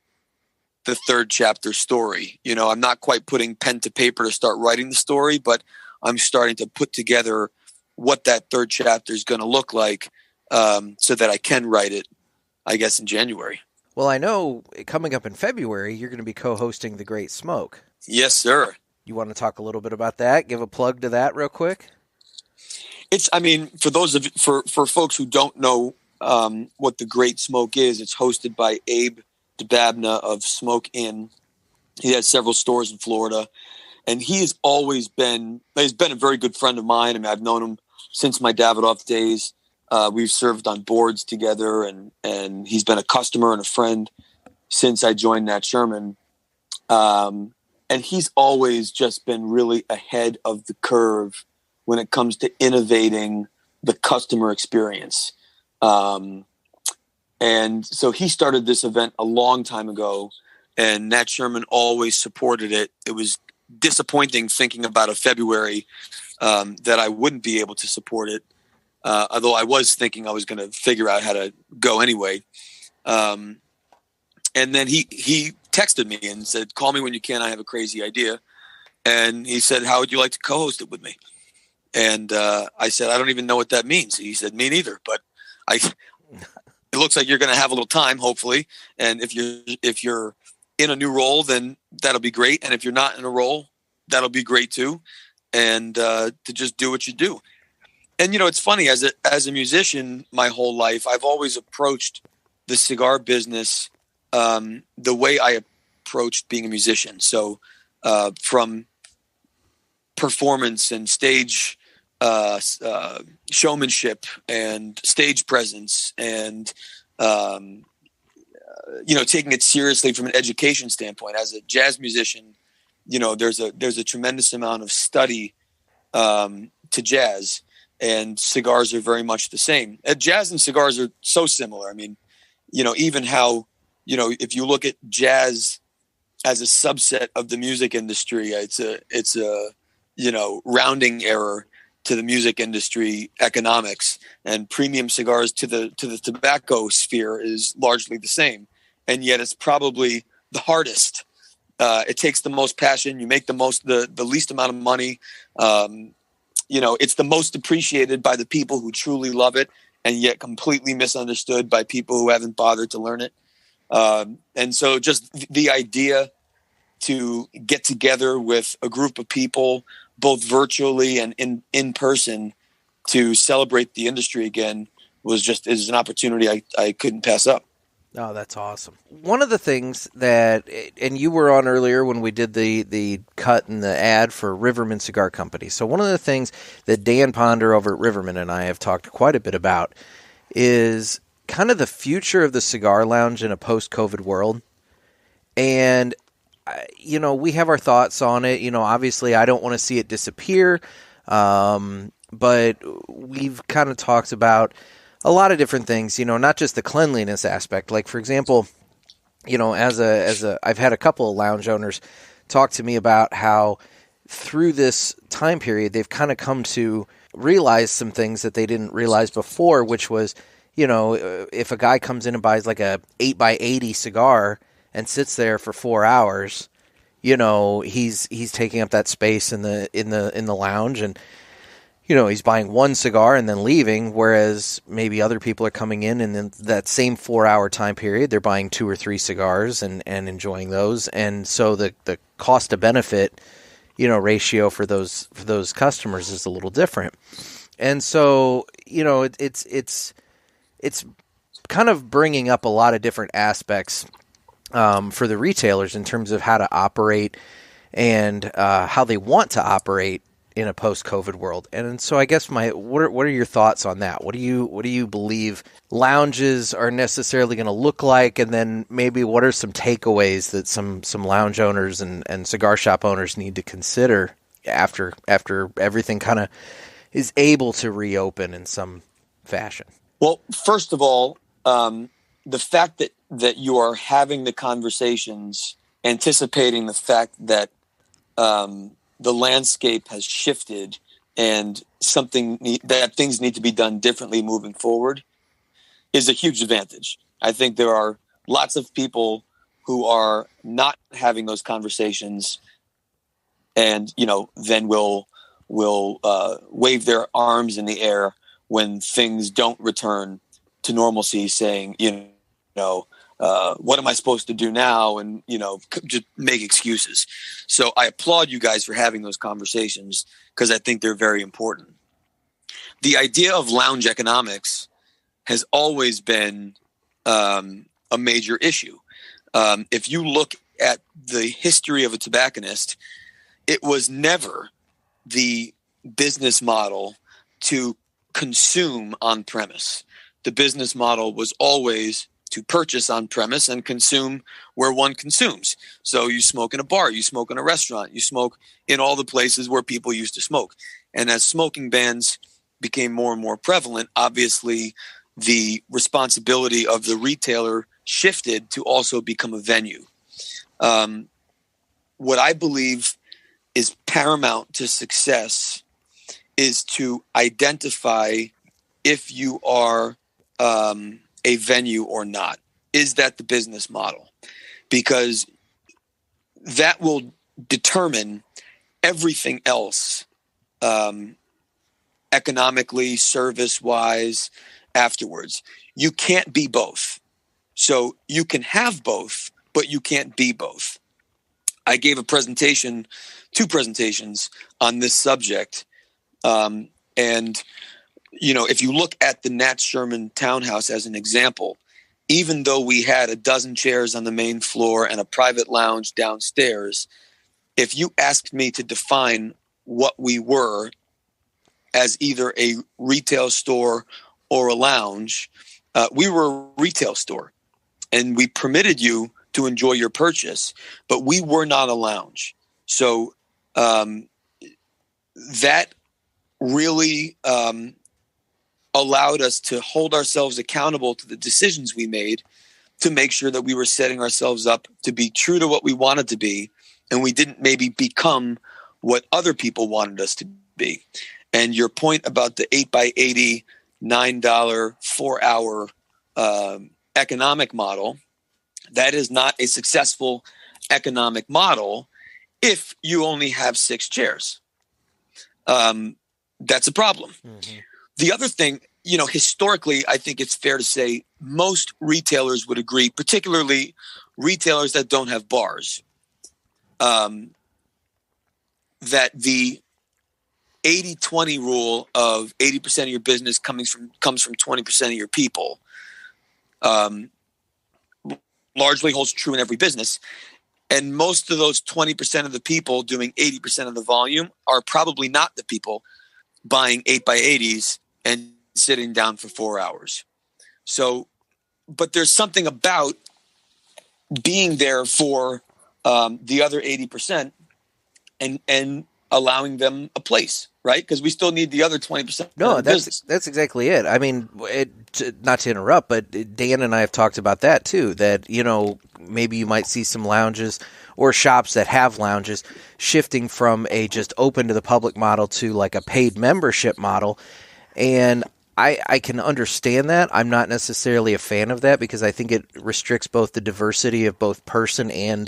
the third chapter story. I'm not quite putting pen to paper to start writing the story, but I'm starting to put together what that third chapter is going to look like, so that I can write it, I guess, in January. Well, I know coming up in February, you're going to be co-hosting The Great Smoke. Yes, sir. You want to talk a little bit about that? Give a plug to that real quick. For folks who don't know what The Great Smoke is, it's hosted by Abe DeBabna of Smoke Inn. He has several stores in Florida, and he's been a very good friend of mine. I mean, I've known him since my Davidoff days. We've served on boards together, and he's been a customer and a friend since I joined Nat Sherman. And he's always just been really ahead of the curve when it comes to innovating the customer experience. And so he started this event a long time ago, and Nat Sherman always supported it. It was disappointing thinking about a February that I wouldn't be able to support it. Although I was thinking I was going to figure out how to go anyway. And then he texted me and said, call me when you can. I have a crazy idea. And he said, how would you like to co-host it with me? And I said, I don't even know what that means. He said, me neither. But it looks like you're going to have a little time, hopefully. And if you're in a new role, then that'll be great. And if you're not in a role, that'll be great too. And to just do what you do. And, it's funny, as a musician, my whole life, I've always approached the cigar business the way I approached being a musician. So from performance and stage showmanship and stage presence and, taking it seriously from an education standpoint. As a jazz musician, there's a tremendous amount of study to jazz. And cigars are very much the same. Jazz and cigars are so similar. I mean, even how, if you look at jazz as a subset of the music industry, it's a rounding error to the music industry economics, and premium cigars to the tobacco sphere is largely the same. And yet it's probably the hardest. It takes the most passion. You make the least amount of money. It's the most appreciated by the people who truly love it, and yet completely misunderstood by people who haven't bothered to learn it. And so just the idea to get together with a group of people, both virtually and in person, to celebrate the industry again is an opportunity I couldn't pass up. Oh, that's awesome. One of the things that, and you were on earlier when we did the cut and the ad for Riverman Cigar Company. So one of the things that Dan Ponder over at Riverman and I have talked quite a bit about is kind of the future of the cigar lounge in a post-COVID world. And, we have our thoughts on it. Obviously I don't want to see it disappear. But we've kind of talked about a lot of different things, not just the cleanliness aspect. Like, for example, I've had a couple of lounge owners talk to me about how through this time period, they've kind of come to realize some things that they didn't realize before, which was, if a guy comes in and buys like a 8x80 cigar and sits there for 4 hours, he's taking up that space in the lounge, and he's buying one cigar and then leaving, whereas maybe other people are coming in and in that same 4-hour time period, they're buying 2 or 3 cigars and enjoying those. And so the cost to benefit, ratio for those customers is a little different. And so, it's kind of bringing up a lot of different aspects for the retailers in terms of how to operate and how they want to operate in a post-COVID world. And so I guess what are your thoughts on that? What do you believe lounges are necessarily going to look like? And then maybe what are some takeaways that some lounge owners and cigar shop owners need to consider after everything kind of is able to reopen in some fashion? Well, first of all, the fact that you are having the conversations, anticipating the fact that the landscape has shifted and that things need to be done differently moving forward is a huge advantage. I think there are lots of people who are not having those conversations and, then will wave their arms in the air when things don't return to normalcy, saying, what am I supposed to do now? And, just make excuses. So I applaud you guys for having those conversations because I think they're very important. The idea of lounge economics has always been a major issue. If you look at the history of a tobacconist, it was never the business model to consume on premise. The business model was always to purchase on premise and consume where one consumes. So you smoke in a bar, you smoke in a restaurant, you smoke in all the places where people used to smoke. And as smoking bans became more and more prevalent, obviously the responsibility of the retailer shifted to also become a venue. What I believe is paramount to success is to identify if you are a venue or not. Is that the business model? Because that will determine everything else, economically, service-wise, afterwards. You can't be both. So you can have both, but you can't be both. I gave two presentations on this subject. And if you look at the Nat Sherman townhouse as an example, even though we had a dozen chairs on the main floor and a private lounge downstairs, if you asked me to define what we were as either a retail store or a lounge, we were a retail store. And we permitted you to enjoy your purchase, but we were not a lounge. So that really allowed us to hold ourselves accountable to the decisions we made to make sure that we were setting ourselves up to be true to what we wanted to be, and we didn't maybe become what other people wanted us to be. And your point about the 8x80, $9, 4-hour economic model, that is not a successful economic model if you only have 6 chairs. That's a problem. Mm-hmm. The other thing, historically, I think it's fair to say most retailers would agree, particularly retailers that don't have bars, that the 80-20 rule of 80% of your business comes from 20% of your people largely holds true in every business. And most of those 20% of the people doing 80% of the volume are probably not the people buying 8x80s and sitting down for 4 hours. So, but there's something about being there for the other 80% and allowing them a place, right? Because we still need the other 20%. No, that's exactly it. I mean, not to interrupt, but Dan and I have talked about that too, that, maybe you might see some lounges or shops that have lounges shifting from a just open to the public model to like a paid membership model. And I can understand that. I'm not necessarily a fan of that because I think it restricts both the diversity of both person and,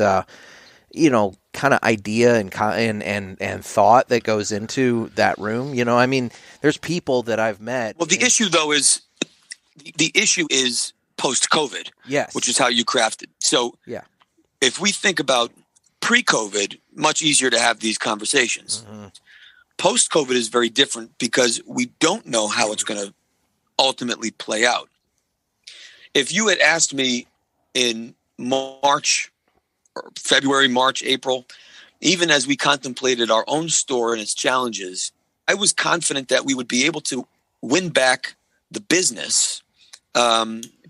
kind of idea and thought that goes into that room. I mean, there's people that I've met. Well, the issue though is post-COVID, yes, which is how you crafted. So yeah, if we think about pre-COVID, much easier to have these conversations. Mm-hmm. Post-COVID is very different because we don't know how it's going to ultimately play out. If you had asked me in March, or February, March, April, even as we contemplated our own store and its challenges, I was confident that we would be able to win back the business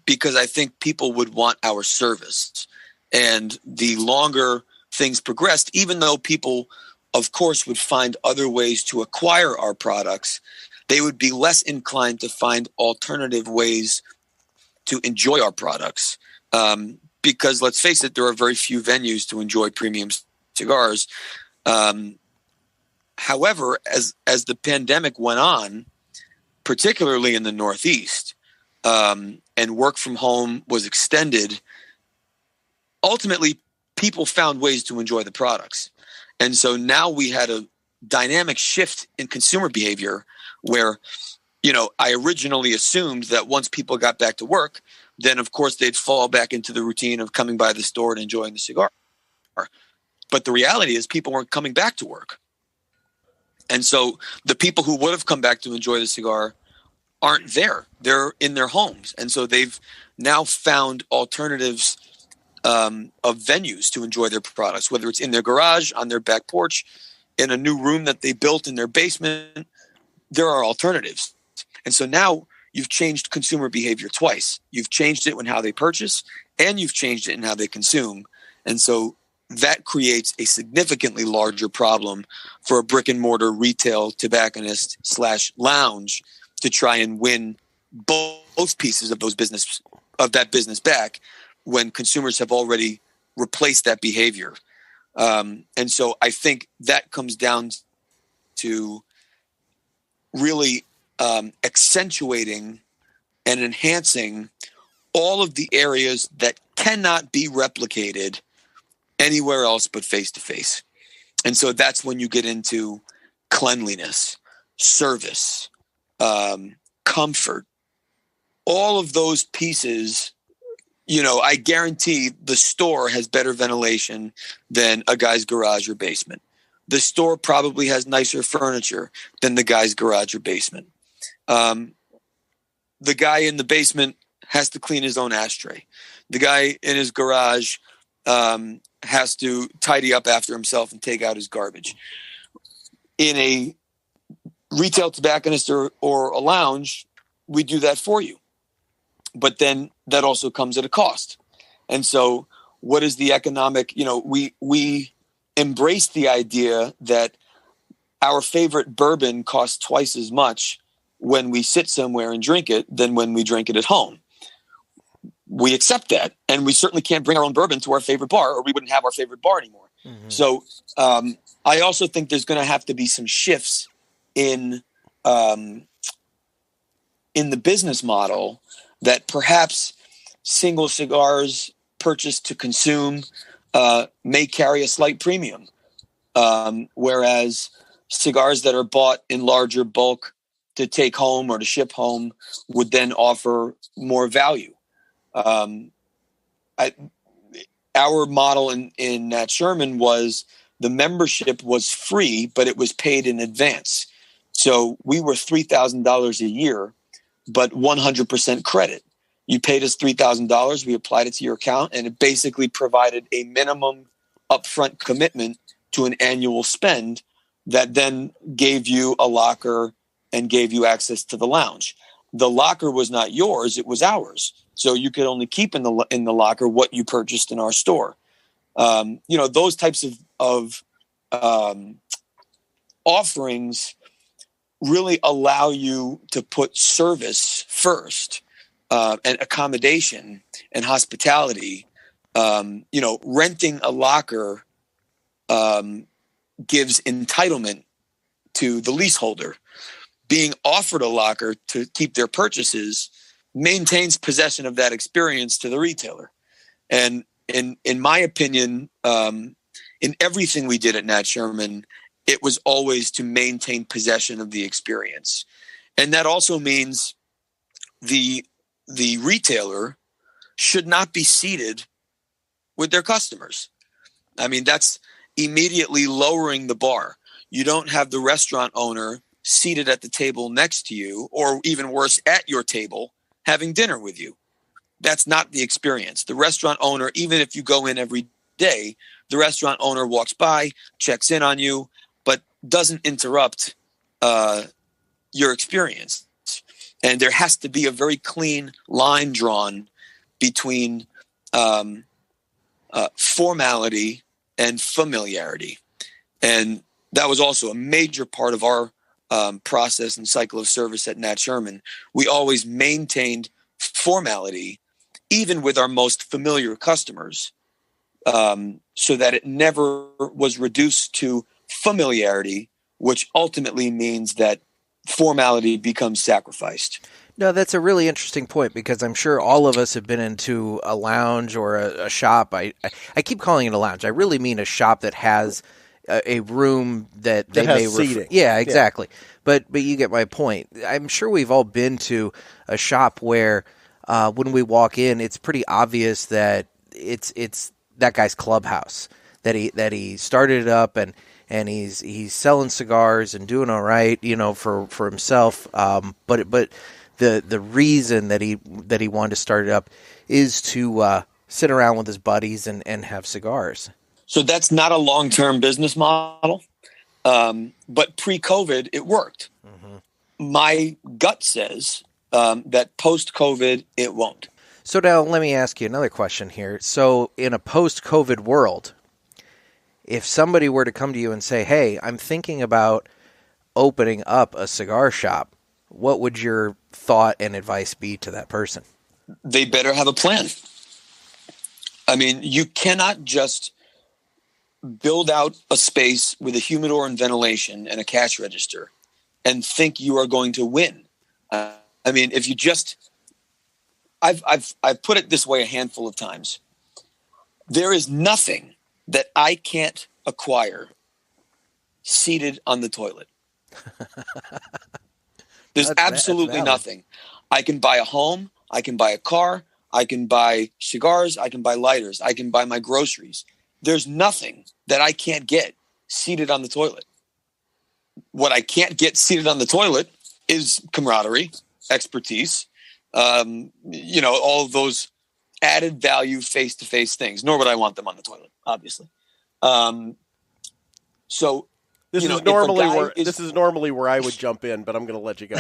because I think people would want our service. And the longer things progressed, even though people, of course, would find other ways to acquire our products, they would be less inclined to find alternative ways to enjoy our products. Because let's face it, there are very few venues to enjoy premium cigars. However, as the pandemic went on, particularly in the Northeast, and work from home was extended, ultimately people found ways to enjoy the products. And so now we had a dynamic shift in consumer behavior where, I originally assumed that once people got back to work, then of course they'd fall back into the routine of coming by the store and enjoying the cigar. But the reality is people weren't coming back to work. And so the people who would have come back to enjoy the cigar aren't there. They're in their homes. And so they've now found alternatives of venues to enjoy their products, whether it's in their garage, on their back porch, in a new room that they built in their basement. There are alternatives. And so now you've changed consumer behavior twice. You've changed it in how they purchase, and you've changed it in how they consume. And so that creates a significantly larger problem for a brick and mortar retail tobacconist / lounge to try and win both pieces of that business back when consumers have already replaced that behavior. And so I think that comes down to really accentuating and enhancing all of the areas that cannot be replicated anywhere else but face-to-face. And so that's when you get into cleanliness, service, comfort, all of those pieces. I guarantee the store has better ventilation than a guy's garage or basement. The store probably has nicer furniture than the guy's garage or basement. The guy in the basement has to clean his own ashtray. The guy in his garage has to tidy up after himself and take out his garbage. In a retail tobacconist or a lounge, we do that for you. But then that also comes at a cost. And so what is the economic, we embrace the idea that our favorite bourbon costs twice as much when we sit somewhere and drink it than when we drink it at home. We accept that. And we certainly can't bring our own bourbon to our favorite bar, or we wouldn't have our favorite bar anymore. Mm-hmm. So I also think there's going to have to be some shifts in the business model, that perhaps single cigars purchased to consume may carry a slight premium, whereas cigars that are bought in larger bulk to take home or to ship home would then offer more value. Our model in Nat Sherman was the membership was free, but it was paid in advance. So we were $3,000 a year, but 100% credit. You paid us $3,000. We applied it to your account, and it basically provided a minimum upfront commitment to an annual spend that then gave you a locker and gave you access to the lounge. The locker was not yours; it was ours. So you could only keep in the locker what you purchased in our store. Those types of offerings really allow you to put service first, and accommodation and hospitality. Renting a locker gives entitlement to the leaseholder. Being offered a locker to keep their purchases maintains possession of that experience to the retailer. And in my opinion, in everything we did at Nat Sherman, it was always to maintain possession of the experience. And that also means the retailer should not be seated with their customers. I mean, that's immediately lowering the bar. You don't have the restaurant owner seated at the table next to you, or even worse, at your table, having dinner with you. that's not the experience. The restaurant owner, even if you go in every day, the restaurant owner walks by, checks in on you, but doesn't interrupt your experience. And there has to be a very clean line drawn between formality and familiarity. And that was also a major part of our process and cycle of service at Nat Sherman. We always maintained formality, even with our most familiar customers, so that it never was reduced to familiarity, which ultimately means that formality becomes sacrificed. No, that's a really interesting point, because I'm sure all of us have been into a lounge or a shop. I keep calling it a lounge. I really mean a shop that has a room that they may seating. Yeah, exactly. Yeah. But you get my point. I'm sure we've all been to a shop where when we walk in, it's pretty obvious that it's that guy's clubhouse, that he started it up and he's selling cigars and doing all right, for himself. But the reason that he wanted to start it up is to sit around with his buddies and have cigars. So that's not a long-term business model, but pre-COVID it worked. Mm-hmm. My gut says that post-COVID it won't. So now let me ask you another question here. So in a post-COVID world, if somebody were to come to you and say, "Hey, I'm thinking about opening up a cigar shop," what would your thought and advice be to that person? They better have a plan. I mean, you cannot just build out a space with a humidor and ventilation and a cash register and think you are going to win. I mean, if you just, I've put it this way a handful of times. There is nothing that I can't acquire seated on the toilet. There's absolutely nothing. I can buy a home. I can buy a car. I can buy cigars. I can buy lighters. I can buy my groceries. There's nothing that I can't get seated on the toilet. What I can't get seated on the toilet is camaraderie, expertise, all of those added value face-to-face things, nor would I want them on the toilet, obviously. So this is normally where I would jump in, but I'm going to let you go.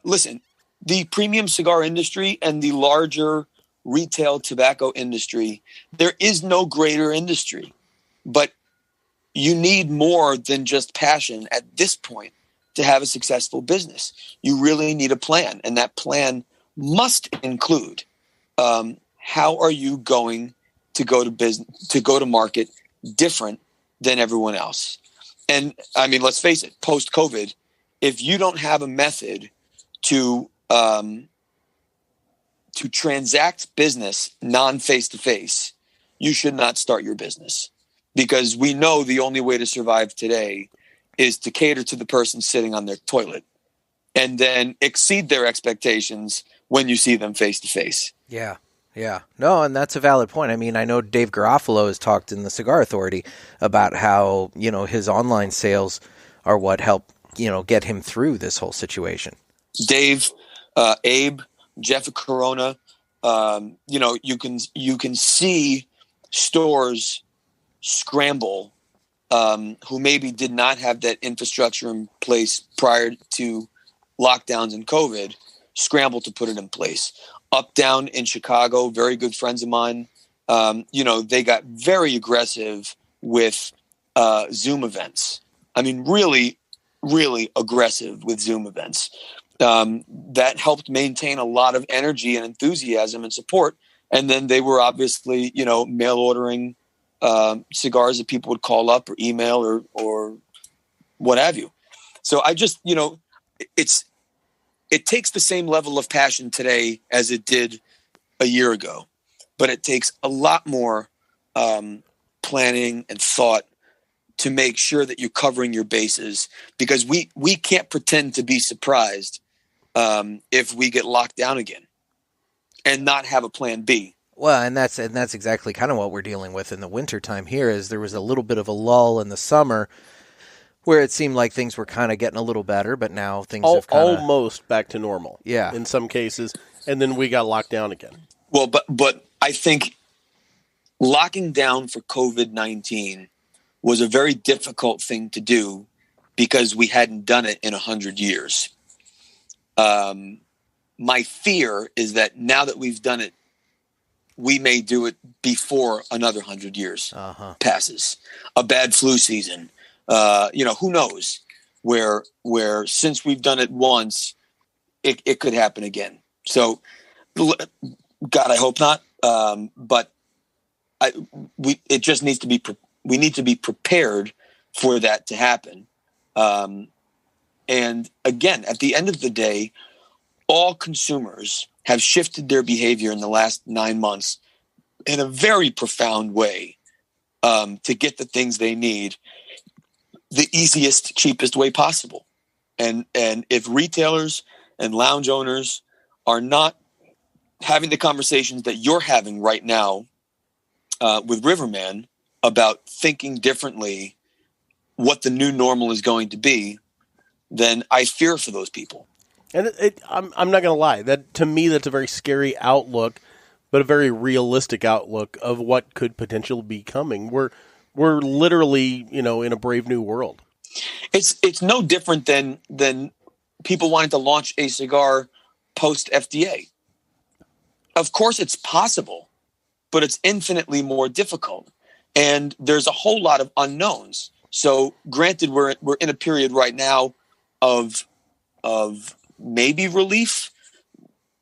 Listen, the premium cigar industry and the larger retail tobacco industry, there is no greater industry, but you need more than just passion at this point to have a successful business. You really need a plan, and that plan must include how are you going to go to market different than everyone else. And I mean, let's face it, post-COVID, if you don't have a method to transact business non-face-to-face, you should not start your business, because we know the only way to survive today is to cater to the person sitting on their toilet and then exceed their expectations when you see them face-to-face. Yeah. Yeah. No, and that's a valid point. I mean, I know Dave Garofalo has talked in the Cigar Authority about how, his online sales are what helped, get him through this whole situation. Dave, Abe, Jeff Corona, you can see stores scramble who maybe did not have that infrastructure in place prior to lockdowns and COVID, scramble to put it in place. Uptown in Chicago, very good friends of mine, they got very aggressive with Zoom events. I mean, really, really aggressive with Zoom events. That helped maintain a lot of energy and enthusiasm and support. And then they were obviously, mail ordering cigars that people would call up or email or what have you. So I just, it takes the same level of passion today as it did a year ago, but it takes a lot more planning and thought to make sure that you're covering your bases, because we can't pretend to be surprised if we get locked down again and not have a plan B. Well, and that's exactly kind of what we're dealing with in the wintertime here. Is there was a little bit of a lull in the summer, Where it seemed like things were kind of getting a little better, but now things have kind of... Almost back to normal. Yeah. In some cases. And then we got locked down again. Well, but I think locking down for COVID-19 was a very difficult thing to do because we hadn't done it in 100 years. My fear is that now that we've done it, we may do it before another 100 years passes. A bad flu season. Who knows where since we've done it once, it could happen again. So, God, I hope not. But it just needs to be. We need to be prepared for that to happen. And again, at the end of the day, all consumers have shifted their behavior in the last 9 months in a very profound way to get the things they need the easiest, cheapest way possible. And if retailers and lounge owners are not having the conversations that you're having right now with Riverman about thinking differently what the new normal is going to be, then I fear for those people. And I'm not going to lie. That to me, that's a very scary outlook, but a very realistic outlook of what could potentially be coming. We're literally, in a brave new world. It's no different than people wanting to launch a cigar post FDA. Of course, it's possible, but it's infinitely more difficult, and there's a whole lot of unknowns. So, granted, we're in a period right now of maybe relief.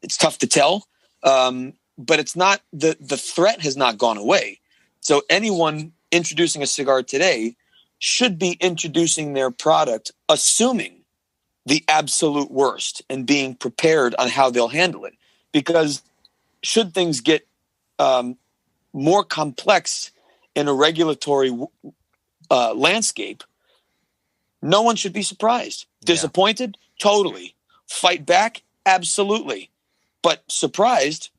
It's tough to tell, but it's not the threat has not gone away. So anyone introducing a cigar today should be introducing their product assuming the absolute worst and being prepared on how they'll handle it. Because should things get more complex in a regulatory landscape, no one should be surprised. Disappointed? Totally. Fight back? Absolutely. But surprised?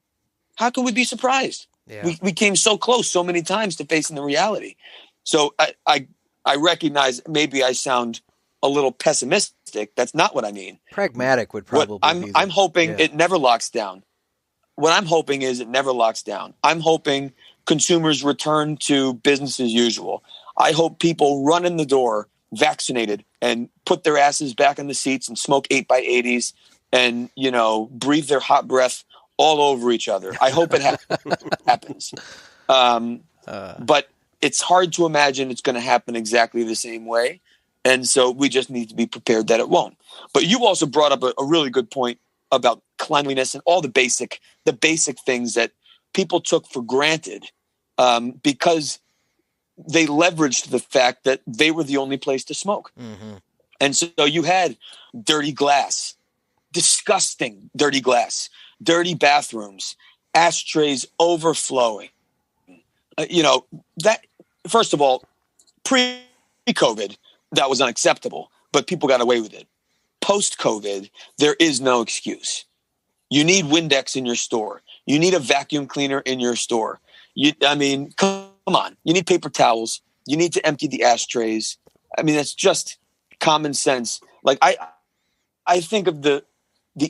How can we be surprised? Yeah. We came so close so many times to facing the reality. So I recognize maybe I sound a little pessimistic. That's not what I mean. Pragmatic would probably be. I'm hoping it never locks down. What I'm hoping is it never locks down. I'm hoping consumers return to business as usual. I hope people run in the door vaccinated and put their asses back in the seats and smoke 8x80s and, breathe their hot breath all over each other. I hope it happens. But it's hard to imagine it's going to happen exactly the same way. And so we just need to be prepared that it won't. But you also brought up a really good point about cleanliness and all the basic things that people took for granted because they leveraged the fact that they were the only place to smoke. Mm-hmm. And so you had dirty glass, disgusting dirty glass, dirty bathrooms, ashtrays overflowing. That, first of all, pre-COVID, that was unacceptable, but people got away with it. Post-COVID, there is no excuse. You need Windex in your store. You need a vacuum cleaner in your store. Come on. You need paper towels. You need to empty the ashtrays. That's just common sense. Like I think of the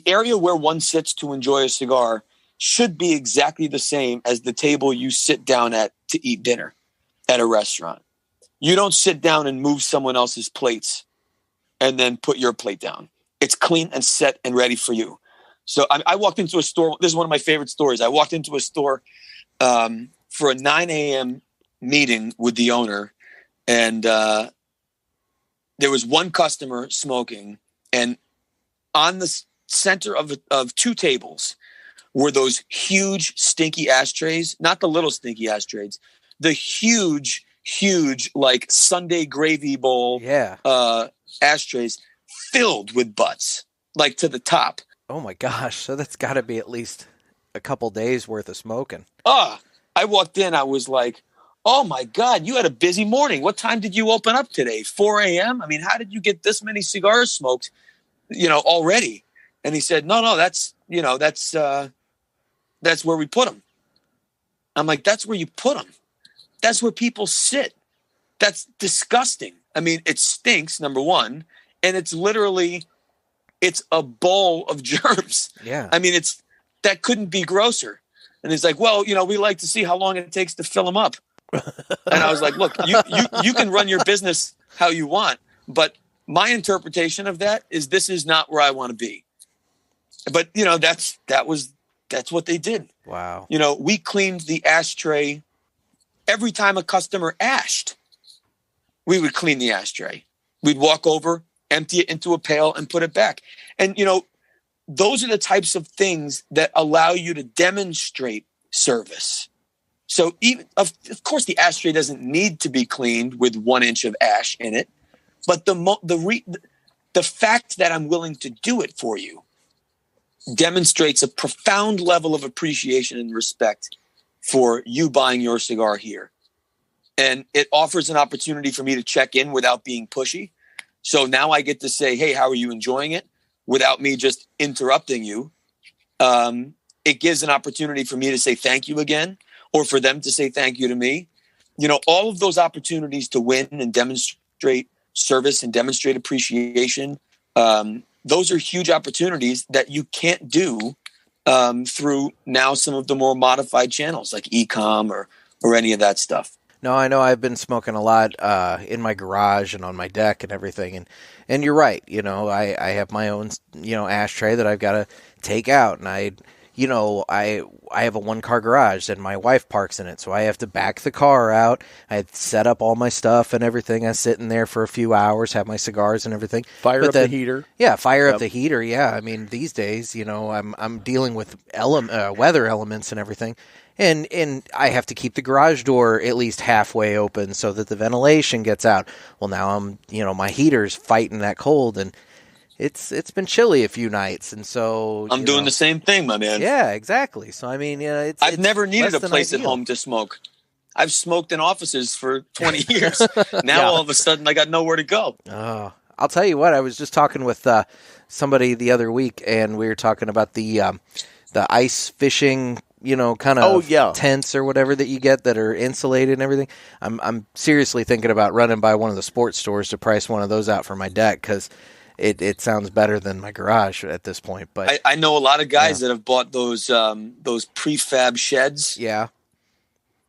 area where one sits to enjoy a cigar should be exactly the same as the table you sit down at to eat dinner at a restaurant. You don't sit down and move someone else's plates and then put your plate down. It's clean and set and ready for you. So I walked into a store. This is one of my favorite stories. I walked into a store for a 9 a.m. meeting with the owner, and there was one customer smoking, and on the center of two tables were those huge stinky ashtrays, not the little stinky ashtrays, the huge like Sunday gravy bowl ashtrays filled with butts, like to the top. Oh my gosh. So that's got to be at least a couple days worth of smoking. I walked in, I was like, oh my God, you had a busy morning. What time did you open up today? 4 a.m.? How did you get this many cigars smoked, already? And he said, no, that's where we put them. I'm like, that's where you put them. That's where people sit. That's disgusting. I mean, it stinks, number one, and it's a bowl of germs. Yeah. I mean, that couldn't be grosser. And he's like, well, we like to see how long it takes to fill them up. And I was like, look, you can run your business how you want, but my interpretation of that is this is not where I want to be. But that's what they did. Wow. We cleaned the ashtray every time a customer ashed. We would clean the ashtray. We'd walk over, empty it into a pail, and put it back. And those are the types of things that allow you to demonstrate service. So even of course the ashtray doesn't need to be cleaned with 1 inch of ash in it, but the fact that I'm willing to do it for you demonstrates a profound level of appreciation and respect for you buying your cigar here. And it offers an opportunity for me to check in without being pushy. So now I get to say, hey, how are you enjoying it? Without me just interrupting you. It gives an opportunity for me to say thank you again, or for them to say thank you to me. All of those opportunities to win and demonstrate service and demonstrate appreciation, those are huge opportunities that you can't do through now some of the more modified channels like e-com or any of that stuff. No, I know I've been smoking a lot in my garage and on my deck and everything. And you're right. I have my own, ashtray that I've got to take out. And I have a 1-car garage and my wife parks in it. So I have to back the car out. I set up all my stuff and everything. I sit in there for a few hours, have my cigars and everything. Fire up the heater. Yeah, fire up the heater. Yeah, I mean, these days, I'm dealing with weather elements and everything. And I have to keep the garage door at least halfway open so that the ventilation gets out. Well, now my heater's fighting that cold, and it's been chilly a few nights, and so I'm doing the same thing, my man. Yeah, exactly. So I mean, I've never needed a place at home to smoke. I've smoked in offices for 20 years. Now all of a sudden, I got nowhere to go. Oh, I'll tell you what. I was just talking with somebody the other week, and we were talking about the ice fishing. Kind of tents or whatever that you get that are insulated and everything. I'm seriously thinking about running by one of the sports stores to price one of those out for my deck because it sounds better than my garage at this point. But I know a lot of guys that have bought those prefab sheds. Yeah,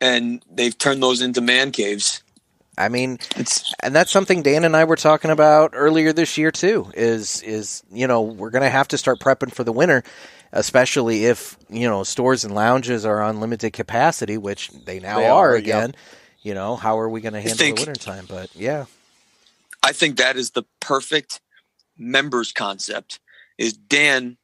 and they've turned those into man caves. I mean, and that's something Dan and I were talking about earlier this year too. Is we're going to have to start prepping for the winter. Especially if, stores and lounges are on limited capacity, which they are again. Yep. How are we going to handle the wintertime? But, yeah. I think that is the perfect members concept is Dan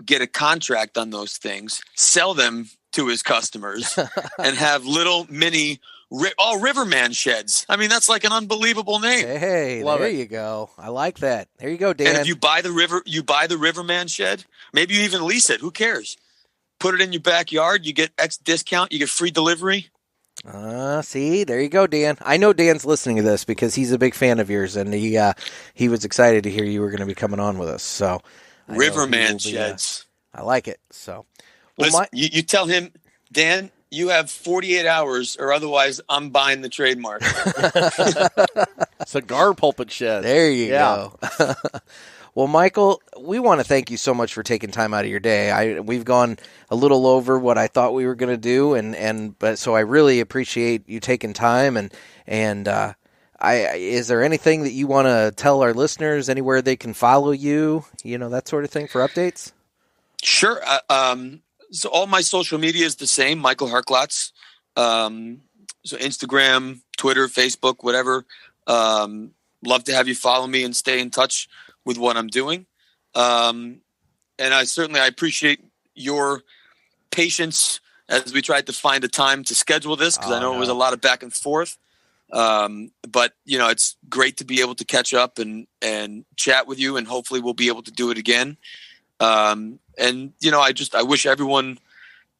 get a contract on those things, sell them to his customers, and have little mini Riverman sheds. I mean, that's like an unbelievable name. Hey, there you go. I like that. There you go, Dan. And if you buy the Riverman shed, maybe you even lease it. Who cares? Put it in your backyard. You get X discount. You get free delivery. See, there you go, Dan. I know Dan's listening to this because he's a big fan of yours, and he was excited to hear you were going to be coming on with us. So, Riverman sheds. I like it. So, listen, you tell him, Dan, you have 48 hours or otherwise I'm buying the trademark. Cigar pulpit shed. There you go. Well, Michael, we want to thank you so much for taking time out of your day. We've gone a little over what I thought we were going to do, but so I really appreciate you taking time. And is there anything that you want to tell our listeners, anywhere they can follow you, that sort of thing for updates? Sure. So all my social media is the same, Michael Herklots. So Instagram, Twitter, Facebook, whatever. Love to have you follow me and stay in touch with what I'm doing. And I appreciate your patience as we tried to find a time to schedule this because I know it was a lot of back and forth. But it's great to be able to catch up and chat with you, and hopefully we'll be able to do it again. I wish everyone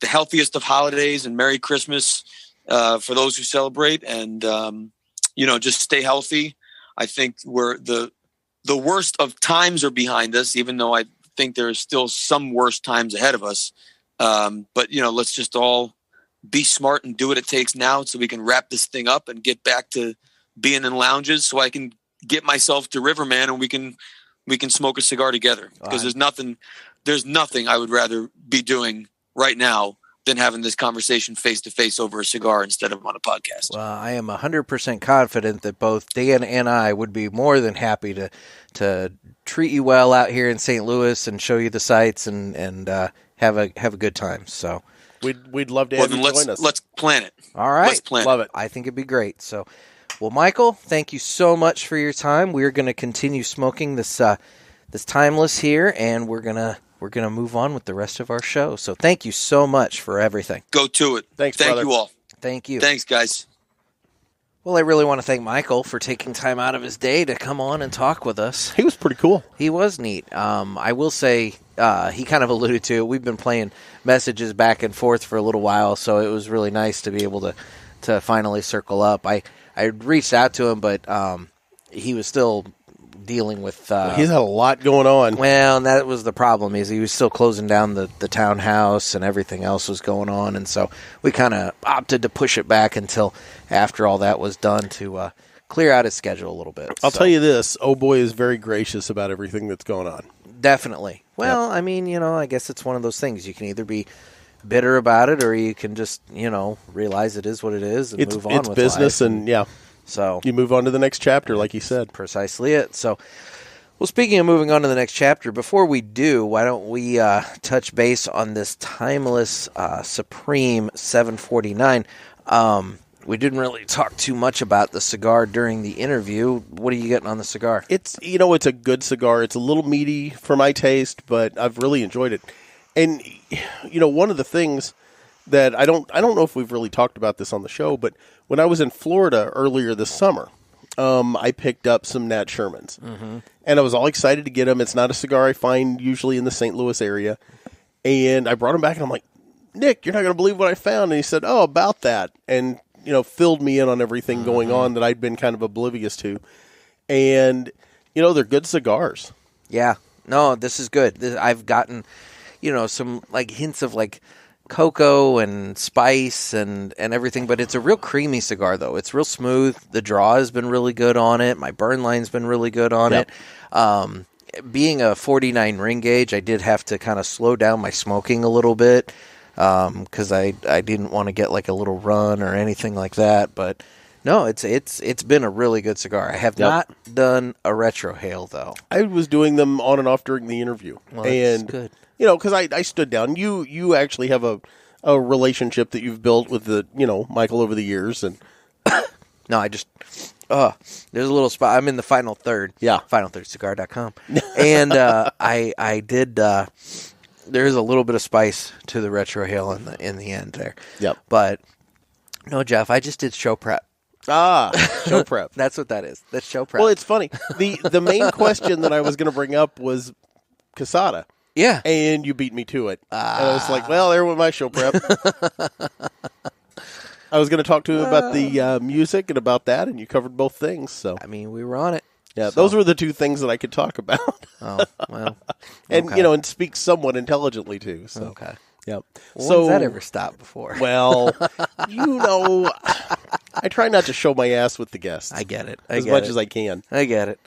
the healthiest of holidays and Merry Christmas for those who celebrate, and just stay healthy. I think we're the worst of times are behind us, even though I think there is still some worse times ahead of us. But let's just all be smart and do what it takes now so we can wrap this thing up and get back to being in lounges so I can get myself to Riverman and we can smoke a cigar together, because there's nothing I would rather be doing right now than having this conversation face to face over a cigar instead of on a podcast. Well, I am 100% confident that both Dan and I would be more than happy to treat you well out here in St. Louis and show you the sights and have a good time. So we'd love to have you join us. Let's plan it. All right, let's plan love it. I think it'd be great. So, well, Michael, thank you so much for your time. We're going to continue smoking this Timeless here, and we're gonna move on with the rest of our show. So thank you so much for everything. Go to it. Thank brother. You all. Thank you. Thanks, guys. Well, I really want to thank Michael for taking time out of his day to come on and talk with us. He was pretty cool. He was neat. I will say he kind of alluded to it. We've been playing messages back and forth for a little while, so it was really nice to be able to finally circle up. I reached out to him, but he was still dealing with... he's had a lot going on. Well, and that was the problem, is he was still closing down the townhouse and everything else was going on, and so we kind of opted to push it back until after all that was done to clear out his schedule a little bit. I'll tell you this, oh boy is very gracious about everything that's going on. Definitely. Well, yep. I mean, I guess it's one of those things. You can either be bitter about it, or you can just, realize it is what it is and move on with life. It's business, and yeah. So you move on to the next chapter, like you said. Precisely it. So, well, speaking of moving on to the next chapter, before we do, why don't we touch base on this Timeless Supreme 749? We didn't really talk too much about the cigar during the interview. What are you getting on the cigar? It's it's a good cigar. It's a little meaty for my taste, but I've really enjoyed it. And one of the things that I don't know if we've really talked about this on the show, but when I was in Florida earlier this summer, I picked up some Nat Shermans, and I was all excited to get them. It's not a cigar I find usually in the St. Louis area, and I brought them back, and I'm like, Nick, you're not going to believe what I found. And he said, oh, about that, and filled me in on everything going on that I'd been kind of oblivious to, and they're good cigars. Yeah, no, this is good. I've gotten some hints of cocoa and spice and everything, but it's a real creamy cigar, though. It's real smooth. The draw has been really good on it. My burn line's been really good on it. Being a 49 ring gauge, I did have to kind of slow down my smoking a little bit because I didn't want to get a little run or anything like that. But no, it's been a really good cigar. I have not done a retrohale, though. I was doing them on and off during the interview. Well, that's good. Because I stood down. You actually have a relationship that you've built with Michael over the years, and no, I just there's a little spot. I'm in the final third. Yeah, finalthirdcigar.com, and I did. There's a little bit of spice to the retrohale in the end there. Yep. But no, Jeff, I just did show prep. Show prep. That's what that is. That's show prep. Well, it's funny. The main question that I was going to bring up was Casada. Yeah. And you beat me to it. And I was like, well, there went my show prep. I was going to talk to him about the music and about that, and you covered both things. So I mean, we were on it. Yeah, those were the two things that I could talk about. Oh, well. And, and speak somewhat intelligently, too. So. Okay. Yep. Well, when does that ever stop before? Well, I try not to show my ass with the guests. I get it. As much as I can. I get it.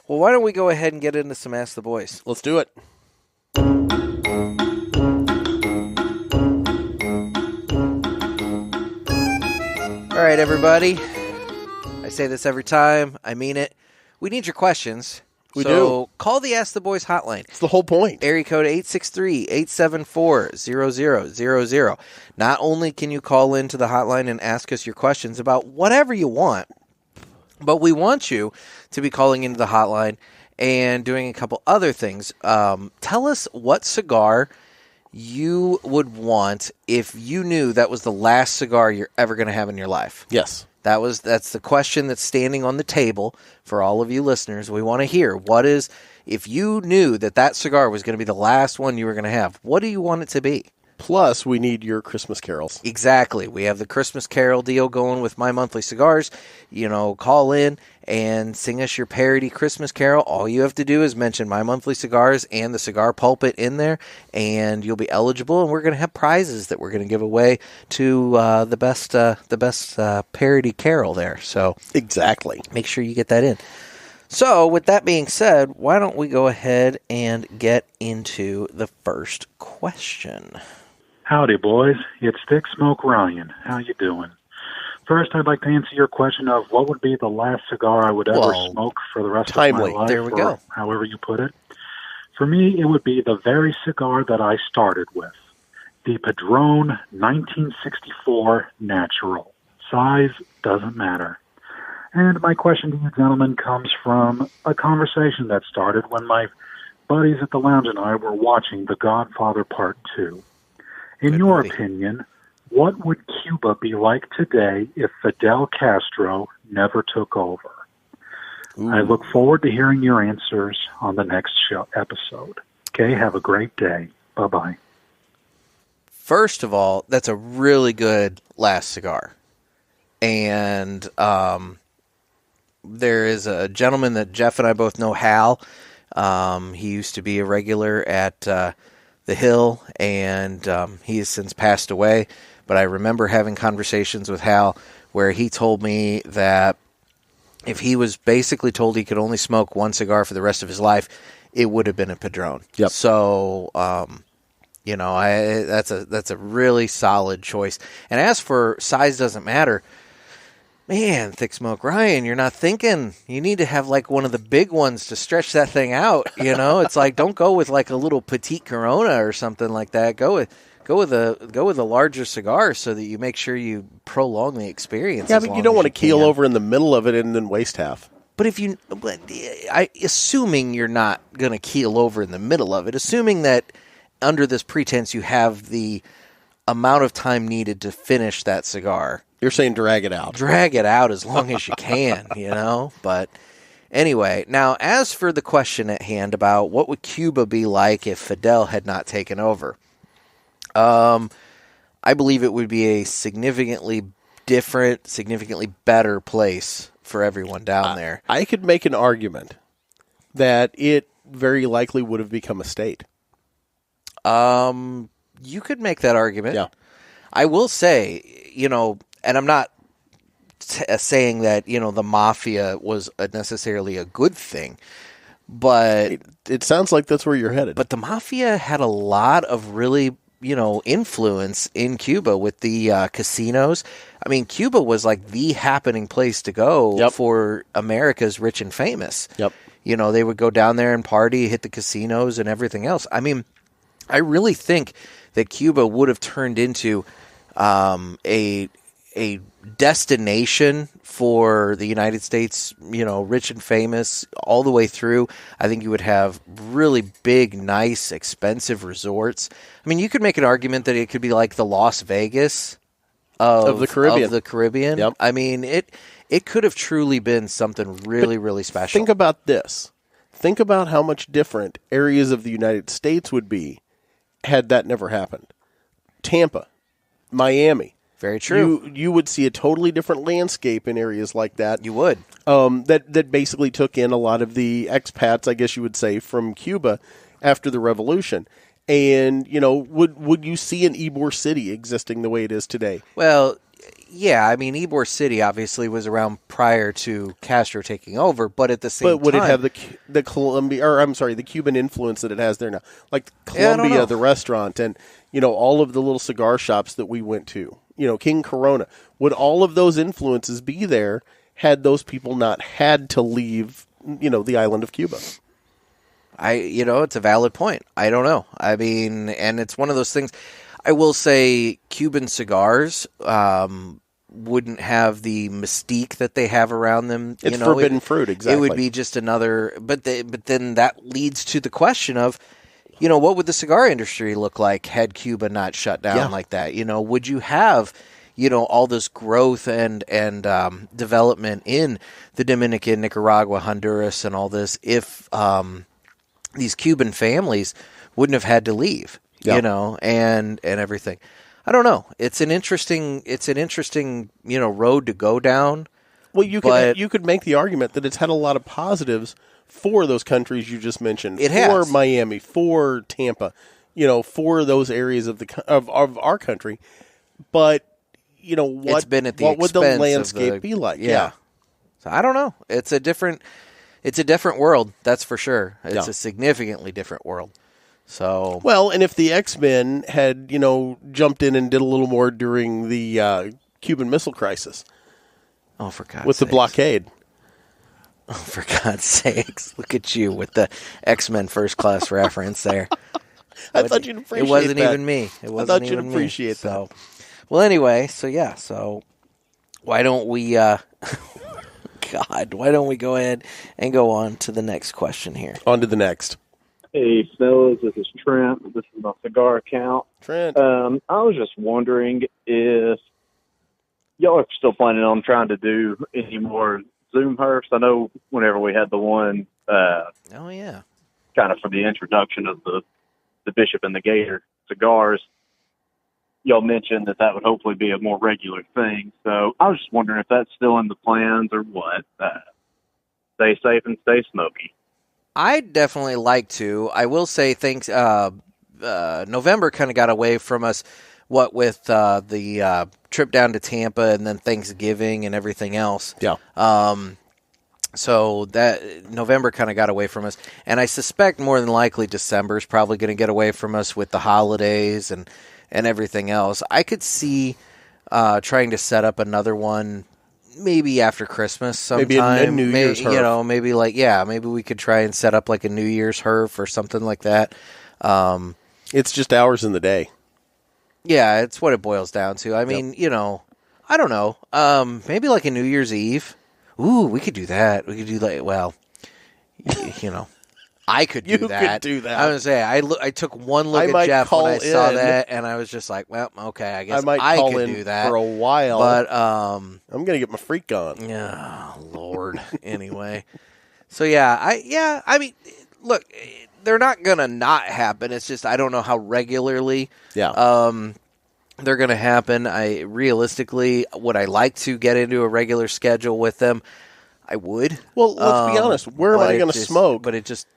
Well, why don't we go ahead and get into some Ask the Boys? Let's do it. All right, everybody. I say this every time. I mean it. We need your questions. We do. Call the Ask the Boys hotline. It's the whole point. Area code 863-874-0000. Not only can you call into the hotline and ask us your questions about whatever you want, but we want you to be calling into the hotline and doing a couple other things. Tell us what cigar you would want if you knew that was the last cigar you're ever going to have in your life. Yes. That's the question that's standing on the table for all of you listeners. We want to hear, what is, if you knew that cigar was going to be the last one you were going to have, what do you want it to be? Plus, we need your Christmas carols. Exactly. We have the Christmas Carol deal going with My Monthly Cigars. Call in and sing us your parody Christmas Carol. All you have to do is mention My Monthly Cigars and the Cigar Pulpit in there, and you'll be eligible. And we're going to have prizes that we're going to give away to the best parody carol there. So exactly. Make sure you get that in. So, with that being said, why don't we go ahead and get into the first question? Howdy, boys. It's Thick Smoke Ryan. How you doing? First, I'd like to answer your question of what would be the last cigar I would ever smoke for the rest of my life. There we go. However you put it. For me, it would be the very cigar that I started with. The Padron 1964 Natural. Size doesn't matter. And my question to you gentlemen comes from a conversation that started when my buddies at the lounge and I were watching The Godfather Part 2. In your opinion, what would Cuba be like today if Fidel Castro never took over? Ooh. I look forward to hearing your answers on the next episode. Okay, have a great day. Bye-bye. First of all, that's a really good last cigar. And there is a gentleman that Jeff and I both know, Hal. He used to be a regular at the Hill, and he has since passed away. But I remember having conversations with Hal where he told me that if he was basically told he could only smoke one cigar for the rest of his life, it would have been a Padron. Yep. So, that's a really solid choice. And as for size doesn't matter, man, Thick Smoke Ryan, you're not thinking. You need to have like one of the big ones to stretch that thing out. It's like, don't go with like a little petite Corona or something like that. Go with a larger cigar so that you make sure you prolong the experience. Yeah, but you don't want to keel over in the middle of it and then waste half. But assuming you're not going to keel over in the middle of it, assuming that under this pretense you have the amount of time needed to finish that cigar. You're saying drag it out. Drag it out as long as you can, But anyway, now as for the question at hand about what would Cuba be like if Fidel had not taken over, I believe it would be a significantly different, significantly better place for everyone down there. I could make an argument that it very likely would have become a state. You could make that argument. Yeah. I will say, and I'm not saying that, the mafia was necessarily a good thing, but it sounds like that's where you're headed. But the mafia had a lot of really, influence in Cuba with the casinos. I mean, Cuba was like the happening place to go for America's rich and famous. Yep. They would go down there and party, hit the casinos and everything else. I mean, I really think that Cuba would have turned into a destination for the United States, rich and famous all the way through. I think you would have really big, nice, expensive resorts. I mean, you could make an argument that it could be like the Las Vegas of the Caribbean. Yep. I mean, it could have truly been something really, really special. Think about this. Think about how much different areas of the United States would be had that never happened. Tampa, Miami. Very true. You would see a totally different landscape in areas like that. You would. That basically took in a lot of the expats, I guess you would say, from Cuba after the revolution. And, would you see an Ybor City existing the way it is today? Well, yeah. I mean, Ybor City obviously was around prior to Castro taking over, but at the same time... But would it have the Cuban influence that it has there now? Like Colombia, the restaurant, and, all of the little cigar shops that we went to. King Corona. Would all of those influences be there had those people not had to leave, the island of Cuba? It's a valid point. I don't know. I mean, and it's one of those things. I will say Cuban cigars wouldn't have the mystique that they have around them. It's forbidden fruit, exactly. It would be just another. But then that leads to the question of, what would the cigar industry look like had Cuba not shut down like that? Would you have, all this growth and development in the Dominican, Nicaragua, Honduras, and all this if these Cuban families wouldn't have had to leave? you know, and everything. I don't know. It's an interesting road to go down. Well, you could make the argument that it's had a lot of positives for those countries you just mentioned. It for has. Miami, for Tampa, for those areas of our country. But it's been at the what would the expense landscape of be like? Yeah. So I don't know. It's a different world, that's for sure. It's a significantly different world. So well, and if the X-Men had jumped in and did a little more during the Cuban Missile Crisis. Oh, for God's with the blockade. Oh, for God's sakes. Look at you with the X-Men First Class reference there. I thought you'd appreciate that. It wasn't even me. I thought you'd appreciate that. So, well, anyway, so why don't we, why don't we go ahead and go on to the next question here? On to the next. Hey, fellas, this is Trent. This is my cigar account. Trent. I was just wondering if y'all are still planning on trying to do any more Zoom herfs. I know whenever we had the one, kind of for the introduction of the Bishop and the Gator cigars, y'all mentioned that would hopefully be a more regular thing. So I was just wondering if that's still in the plans or what. Stay safe and stay smoky. I'd definitely like to. I will say things. November kind of got away from us. What with the trip down to Tampa and then Thanksgiving and everything else. Yeah. So that November kind of got away from us, and I suspect more than likely December is probably going to get away from us with the holidays and everything else. I could see trying to set up another one. Maybe after Christmas sometime. Maybe a New Year's herf. Maybe we could try and set up like a New Year's herf or something like that. It's just hours in the day. Yeah, it's what it boils down to. I mean, I don't know. Maybe like a New Year's Eve. Ooh, we could do that. We could do I could do that. You could do that. I was going to say, I took one look at Jeff when I saw that, and I was just like, well, okay, I guess I could do that. For a while. But I'm going to get my freak on. Yeah, Lord. Anyway. So, I mean, look, they're not going to not happen. It's just I don't know how regularly they're going to happen. Realistically, would I like to get into a regular schedule with them? I would. Well, let's be honest. Where am I going to smoke? But it just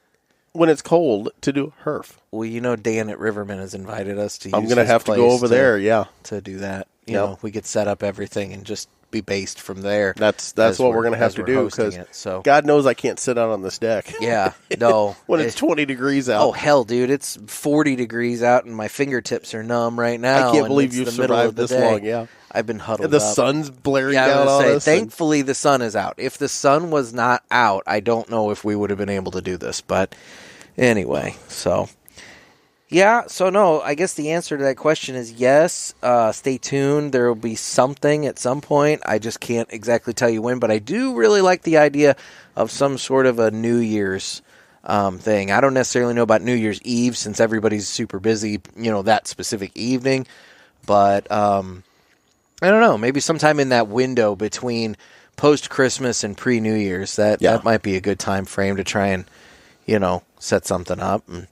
when it's cold to do herf. Well, Dan at Riverman has invited us to use I'm going to have to go over there, to do that. You know, we could set up everything and just be based from there. That's what we're going to have to do because God knows I can't sit out on this deck. Yeah, no. When it's 20 degrees out. Oh, hell, dude. It's 40 degrees out and my fingertips are numb right now. I can't believe you've survived this long, I've been huddled the up. The sun's blaring down on us. Thankfully, the sun is out. If the sun was not out, I don't know if we would have been able to do this. But anyway, so... Yeah, so no, I guess the answer to that question is yes. Stay tuned. There will be something at some point. I just can't exactly tell you when, but I do really like the idea of some sort of a New Year's thing. I don't necessarily know about New Year's Eve since everybody's super busy, that specific evening. But I don't know, maybe sometime in that window between post-Christmas and pre-New Year's, that might be a good time frame to try and, set something up. And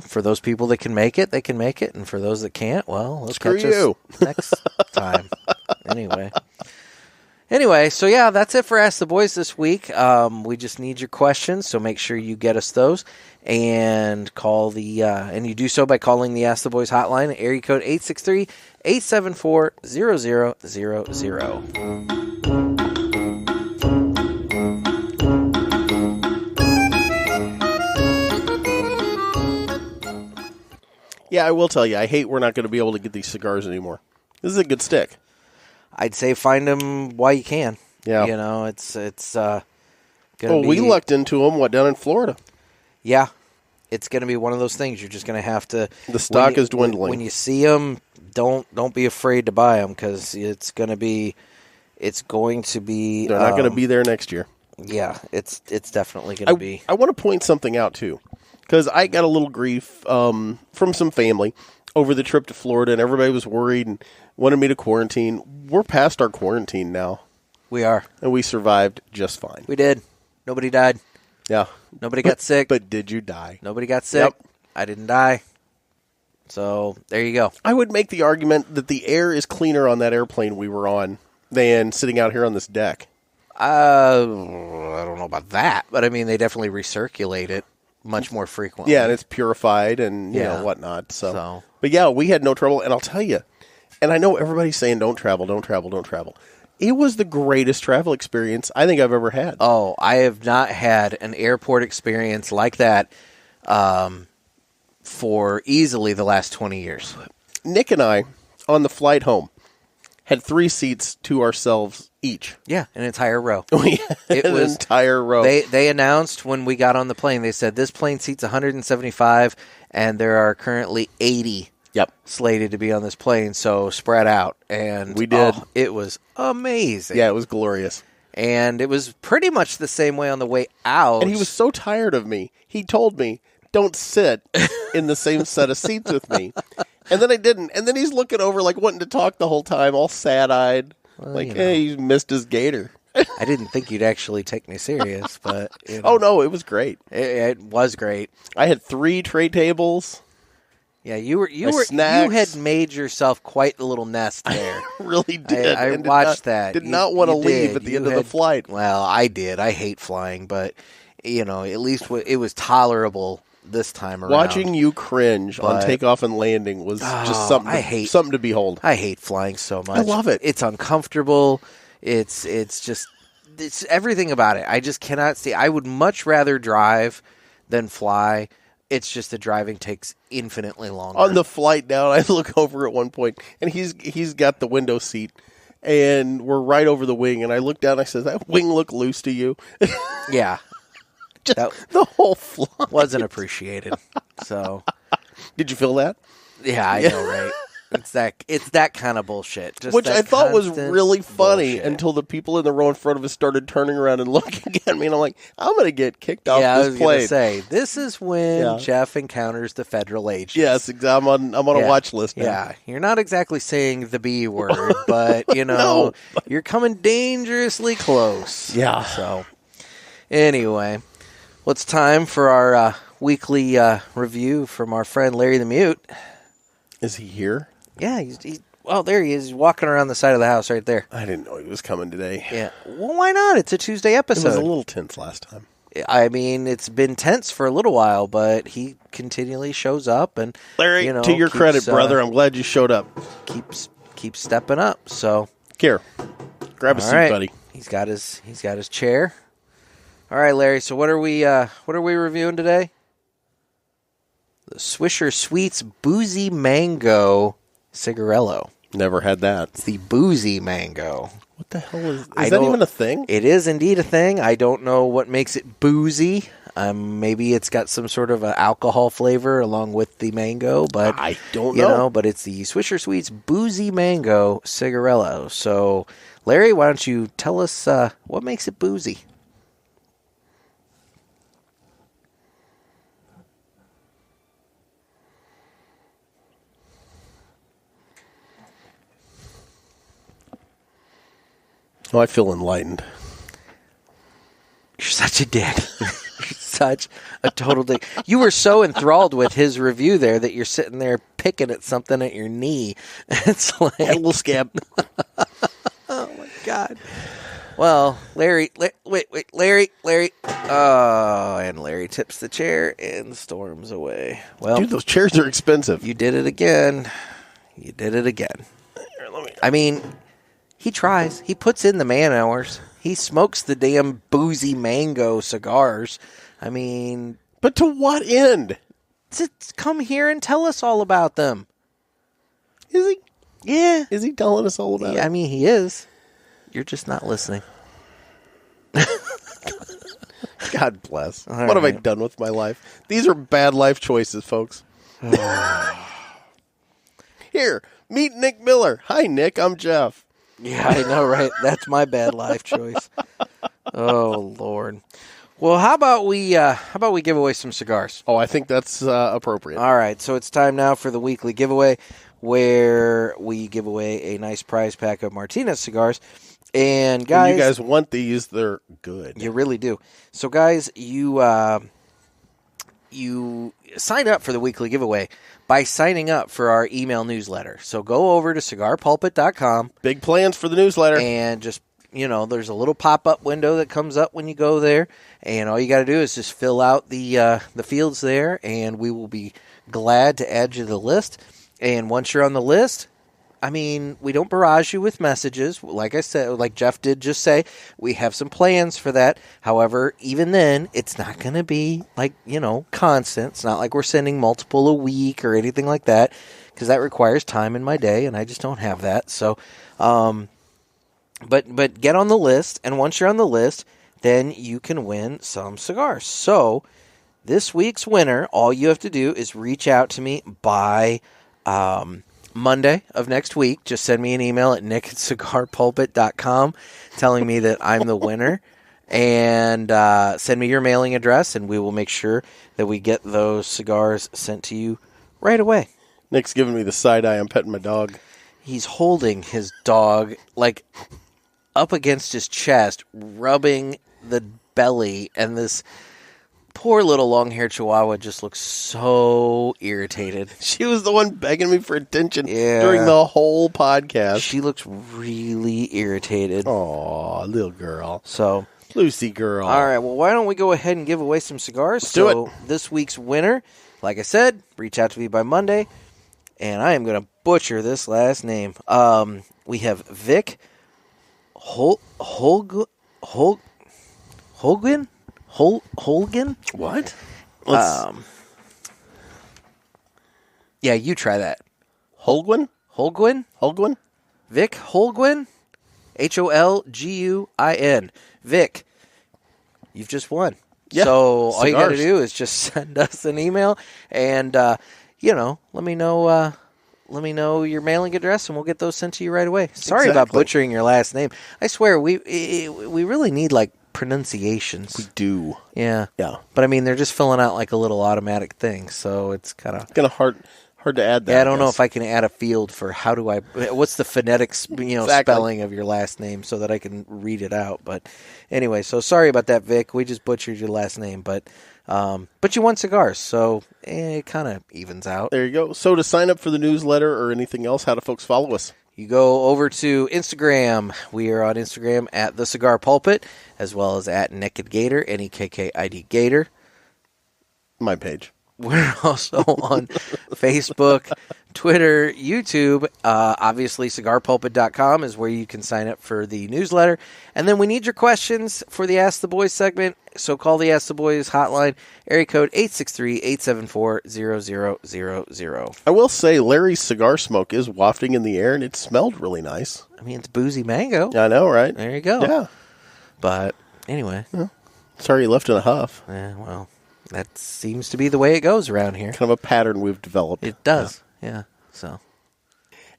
for those people that can make it, they can make it. And for those that can't, well, let's catch us next time. Anyway, so yeah, that's it for Ask the Boys this week. We just need your questions, so make sure you get us those. And call and you do so by calling the Ask the Boys hotline at area code 863-874-0000. Yeah, I will tell you, I hate we're not going to be able to get these cigars anymore. This is a good stick. I'd say find them while you can. Yeah. It's going to be... we lucked into them, down in Florida? Yeah. It's going to be one of those things. You're just going to have to... The stock is dwindling. When you see them, don't be afraid to buy them because it's going to be... They're not going to be there next year. Yeah, it's definitely going to be... I want to point something out, too. Because I got a little grief from some family over the trip to Florida, and everybody was worried and wanted me to quarantine. We're past our quarantine now. We are. And we survived just fine. We did. Nobody died. Yeah. Nobody got sick. But did you die? Nobody got sick. Yep. I didn't die. So there you go. I would make the argument that the air is cleaner on that airplane we were on than sitting out here on this deck. I don't know about that, but I mean, they definitely recirculate it much more frequently. Yeah, and it's purified and you know whatnot. So, but yeah, we had no trouble. And I'll tell you, and I know everybody's saying don't travel, don't travel, don't travel. It was the greatest travel experience I think I've ever had. Oh, I have not had an airport experience like that for easily the last 20 years. Nick and I, on the flight home, had 3 seats to ourselves each. Yeah, an entire row. It was an entire row. They announced when we got on the plane, they said this plane seats 175, and there are currently 80 slated to be on this plane, so spread out. And we did. Oh, it was amazing. Yeah, it was glorious. And it was pretty much the same way on the way out. And he was so tired of me. He told me, don't sit in the same set of seats with me. And then I didn't. And then he's looking over like wanting to talk the whole time, all sad-eyed. Well, like, hey, he missed his gator. I didn't think you'd actually take me serious, but... You know, oh, no, it was great. It was great. I had 3 tray tables. Yeah, you snacks. You had made yourself quite a little nest there. I really did. I watched that. Did not want to leave at the end of the flight. Well, I did. I hate flying, but, you know, at least it was tolerable this time around. Watching you cringe on takeoff and landing was just something to behold. I hate flying so much. I love it. It's uncomfortable. It's everything about it. I just cannot see. I would much rather drive than fly. It's just the driving takes infinitely longer. On the flight down, I look over at one point, and he's got the window seat, and we're right over the wing, and I look down, and I says, that wing look loose to you? Yeah. The whole flight wasn't appreciated. So, did you feel that? Yeah, I know, right? It's that kind of bullshit. Which I thought was really funny until the people in the row in front of us started turning around and looking at me, and I'm like, I'm going to get kicked off this plane. I was going to say, this is when Jeff encounters the federal agents. Yes, exactly. I'm on a watch list now. Yeah, you're not exactly saying the B word, but, you know, you're coming dangerously close. Yeah. So, anyway, well, it's time for our weekly review from our friend Larry the Mute. Is he here? Yeah, well, there he is. He's walking around the side of the house right there. I didn't know he was coming today. Yeah. Well, why not? It's a Tuesday episode. It was a little tense last time. I mean, it's been tense for a little while, but he continually shows up. And Larry, you know, to your credit, brother, I'm glad you showed up. Keeps stepping up. So here, grab a seat, buddy. He's got his chair. All right, Larry. So what are we reviewing today? The Swisher Sweets Boozy Mango Cigarello. Never had that. It's the Boozy Mango. What the hell is that even a thing? It is indeed a thing. I don't know what makes it boozy. Maybe it's got some sort of alcohol flavor along with the mango, but I don't know. But it's the Swisher Sweets Boozy Mango Cigarello. So, Larry, why don't you tell us what makes it boozy? Oh, I feel enlightened. You're such a dick. You're such a total dick. You were so enthralled with his review there that you're sitting there picking at something at your knee. It's like a little scab. Oh my God. Well, Larry. Larry. Oh, and Larry tips the chair and storms away. Well, dude, those chairs are expensive. You did it again. I mean, he tries. He puts in the man hours. He smokes the damn Boozy Mango cigars. I mean... But to what end? To come here and tell us all about them. Is he? Yeah. Is he telling us all about it? I mean, he is. You're just not listening. God bless. What have I done with my life? These are bad life choices, folks. Here, meet Nick Miller. Hi, Nick. I'm Jeff. Yeah, I know, right? That's my bad life choice. Oh, Lord. Well, how about we give away some cigars? Oh, I think that's appropriate. All right, so it's time now for the weekly giveaway, where we give away a nice prize pack of Martinez cigars. And guys, you guys want these? They're good. You really do. So, guys, you you sign up for the weekly giveaway by signing up for our email newsletter. So go over to cigarpulpit.com. Big plans for the newsletter. And just, there's a little pop-up window that comes up when you go there. And all you got to do is just fill out the fields there, and we will be glad to add you to the list. And once you're on the list, we don't barrage you with messages. Like I said, like Jeff did just say, we have some plans for that. However, even then, it's not going to be constant. It's not like we're sending multiple a week or anything like that, because that requires time in my day, and I just don't have that. So, but get on the list, and once you're on the list, then you can win some cigars. So, this week's winner, all you have to do is reach out to me by Monday of next week. Just send me an email at nick@cigarpulpit.com telling me that I'm the winner, and send me your mailing address, and we will make sure that we get those cigars sent to you right away. Nick's giving me the side eye. I'm petting my dog. He's holding his dog up against his chest, rubbing the belly, and this poor little long-haired Chihuahua just looks so irritated. She was the one begging me for attention during the whole podcast. She looks really irritated. Aw, little girl. So, Lucy girl. All right, well, why don't we go ahead and give away some cigars? Let's do it. This week's winner, like I said, reach out to me by Monday, and I am going to butcher this last name. We have Vic Holgen? What? Yeah, you try that. Holguin? Vic Holguin? Holguin. Vic, you've just won. Yeah, so all you got to cigars. do is just send us an email, and let me know your mailing address, and we'll get those sent to you right away. Sorry about butchering your last name. I swear we really need pronunciations. We do. Yeah. Yeah. But they're just filling out a little automatic thing, so it's kind of hard to add that. Yeah, I don't know if I can add a field for what's the phonetics, spelling of your last name so that I can read it out. But anyway, so sorry about that, Vic. We just butchered your last name, but you won cigars, so it kind of evens out. There you go. So to sign up for the newsletter or anything else, how do folks follow us? You go over to Instagram. We are on Instagram at The Cigar Pulpit, as well as at Naked Gator, Nekkid Gator. My page. We're also on Facebook, Twitter, YouTube. Obviously, cigarpulpit.com is where you can sign up for the newsletter. And then we need your questions for the Ask the Boys segment. So call the Ask the Boys hotline, area code 863-874-0000. I will say Larry's cigar smoke is wafting in the air, and it smelled really nice. It's boozy mango. I know, right? There you go. Yeah. But anyway. Well, sorry you left in a huff. Yeah, well, that seems to be the way it goes around here. Kind of a pattern we've developed. It does. Yeah. So.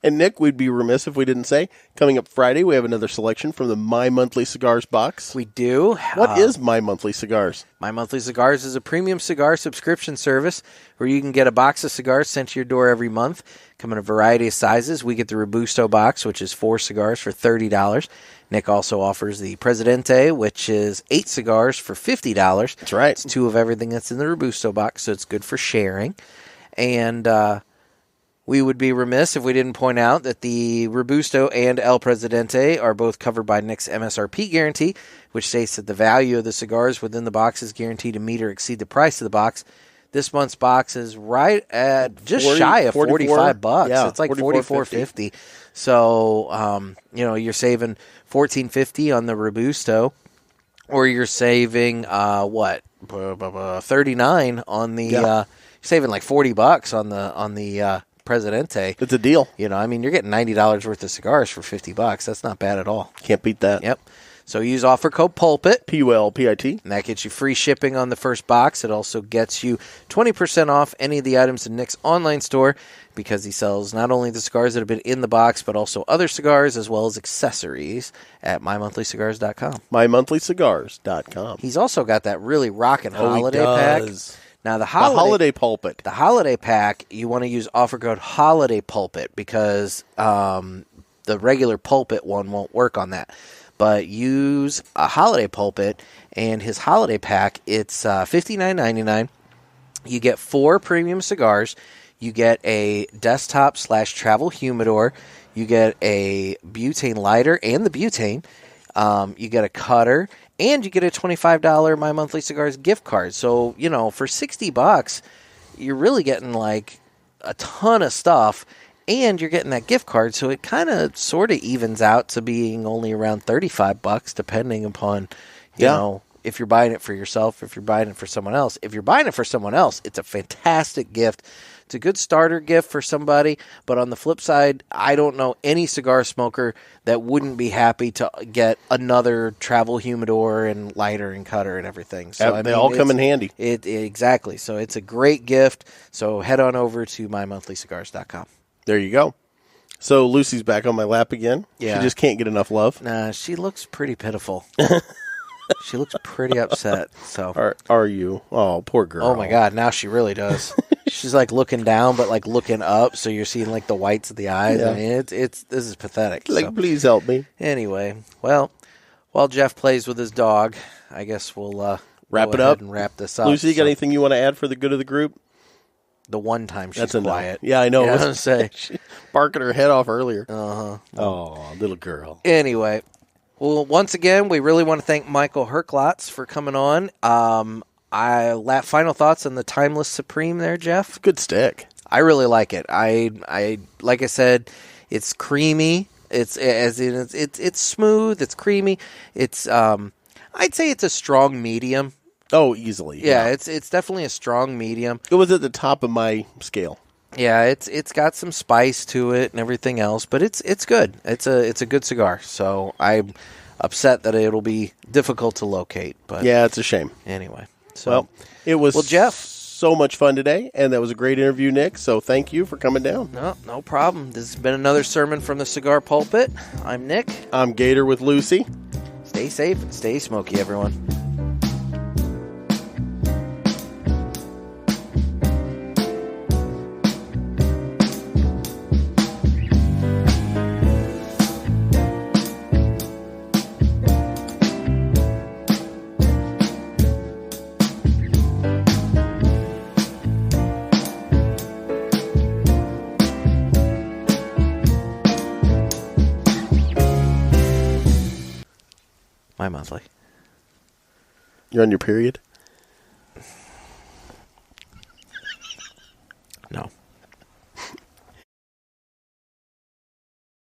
And Nick, we'd be remiss if we didn't say, coming up Friday, we have another selection from the My Monthly Cigars box. We do. What is My Monthly Cigars? My Monthly Cigars is a premium cigar subscription service where you can get a box of cigars sent to your door every month. Come in a variety of sizes. We get the Robusto box, which is 4 cigars for $30. Nick also offers the Presidente, which is 8 cigars for $50. That's right. It's 2 of everything that's in the Robusto box, so it's good for sharing. And we would be remiss if we didn't point out that the Robusto and El Presidente are both covered by Nick's Msrp Guarantee, which states that the value of the cigars within the box is guaranteed to meet or exceed the price of the box. This month's box is right at just shy of $45. Yeah, it's like $44.50. So, you're saving $14.50 on the Robusto, or you're saving $39 on the. You're saving like $40 on the Presidente. It's a deal. You're getting $90 worth of cigars for $50. That's not bad at all. Can't beat that. Yep. So use offer code PULPIT. PULPIT. And that gets you free shipping on the first box. It also gets you 20% off any of the items in Nick's online store, because he sells not only the cigars that have been in the box, but also other cigars as well as accessories at mymonthlycigars.com. mymonthlycigars.com. He's also got that really rockin' holiday pack. Now the holiday pulpit. The holiday pack, you want to use offer code Holiday Pulpit, because the regular pulpit one won't work on that. But use a holiday pulpit, and his holiday pack, it's $59.99. You get 4 premium cigars. You get a desktop/travel humidor. You get a butane lighter and the butane. You get a cutter, and you get a $25 My Monthly Cigars gift card. So, for $60, you're really getting like a ton of stuff, and you're getting that gift card. So it kind of sort of evens out to being only around $35, depending upon, you know, if you're buying it for yourself, if you're buying it for someone else. If you're buying it for someone else, it's a fantastic gift. It's a good starter gift for somebody, but on the flip side, I don't know any cigar smoker that wouldn't be happy to get another travel humidor and lighter and cutter and everything. So they all come in handy. Exactly. So it's a great gift. So head on over to mymonthlycigars.com. There you go. So Lucy's back on my lap again. Yeah. She just can't get enough love. Nah, she looks pretty pitiful. She looks pretty upset. So are you? Oh, poor girl. Oh my God! Now she really does. She's like looking down, but like looking up, so you're seeing like the whites of the eyes. Yeah. I mean, this is pathetic. Like, please help me. Anyway, well, while Jeff plays with his dog, I guess we'll wrap go it ahead up and wrap this up. Lucy, you got anything you want to add for the good of the group? The one time she's That's quiet. Yeah, I know. Yeah, I was gonna say She barking her head off earlier. Uh-huh. Oh, little girl. Anyway, well, once again, we really want to thank Michael Herklots for coming on. Final thoughts on the Timeless Supreme there, Jeff? Good stick. I really like it. I like I said, it's creamy. It's smooth. It's creamy. It's I'd say it's a strong medium. Oh, easily. Yeah, it's definitely a strong medium. It was at the top of my scale. Yeah, it's got some spice to it and everything else, but it's good. It's a good cigar. So I'm upset that it'll be difficult to locate. But yeah, it's a shame. Anyway, so it was Jeff, so much fun today, and that was a great interview, Nick. So thank you for coming down. No problem. This has been another sermon from the Cigar Pulpit. I'm Nick. I'm Gator with Lucy. Stay safe and stay smoky, everyone. My Monthly. You're on your period?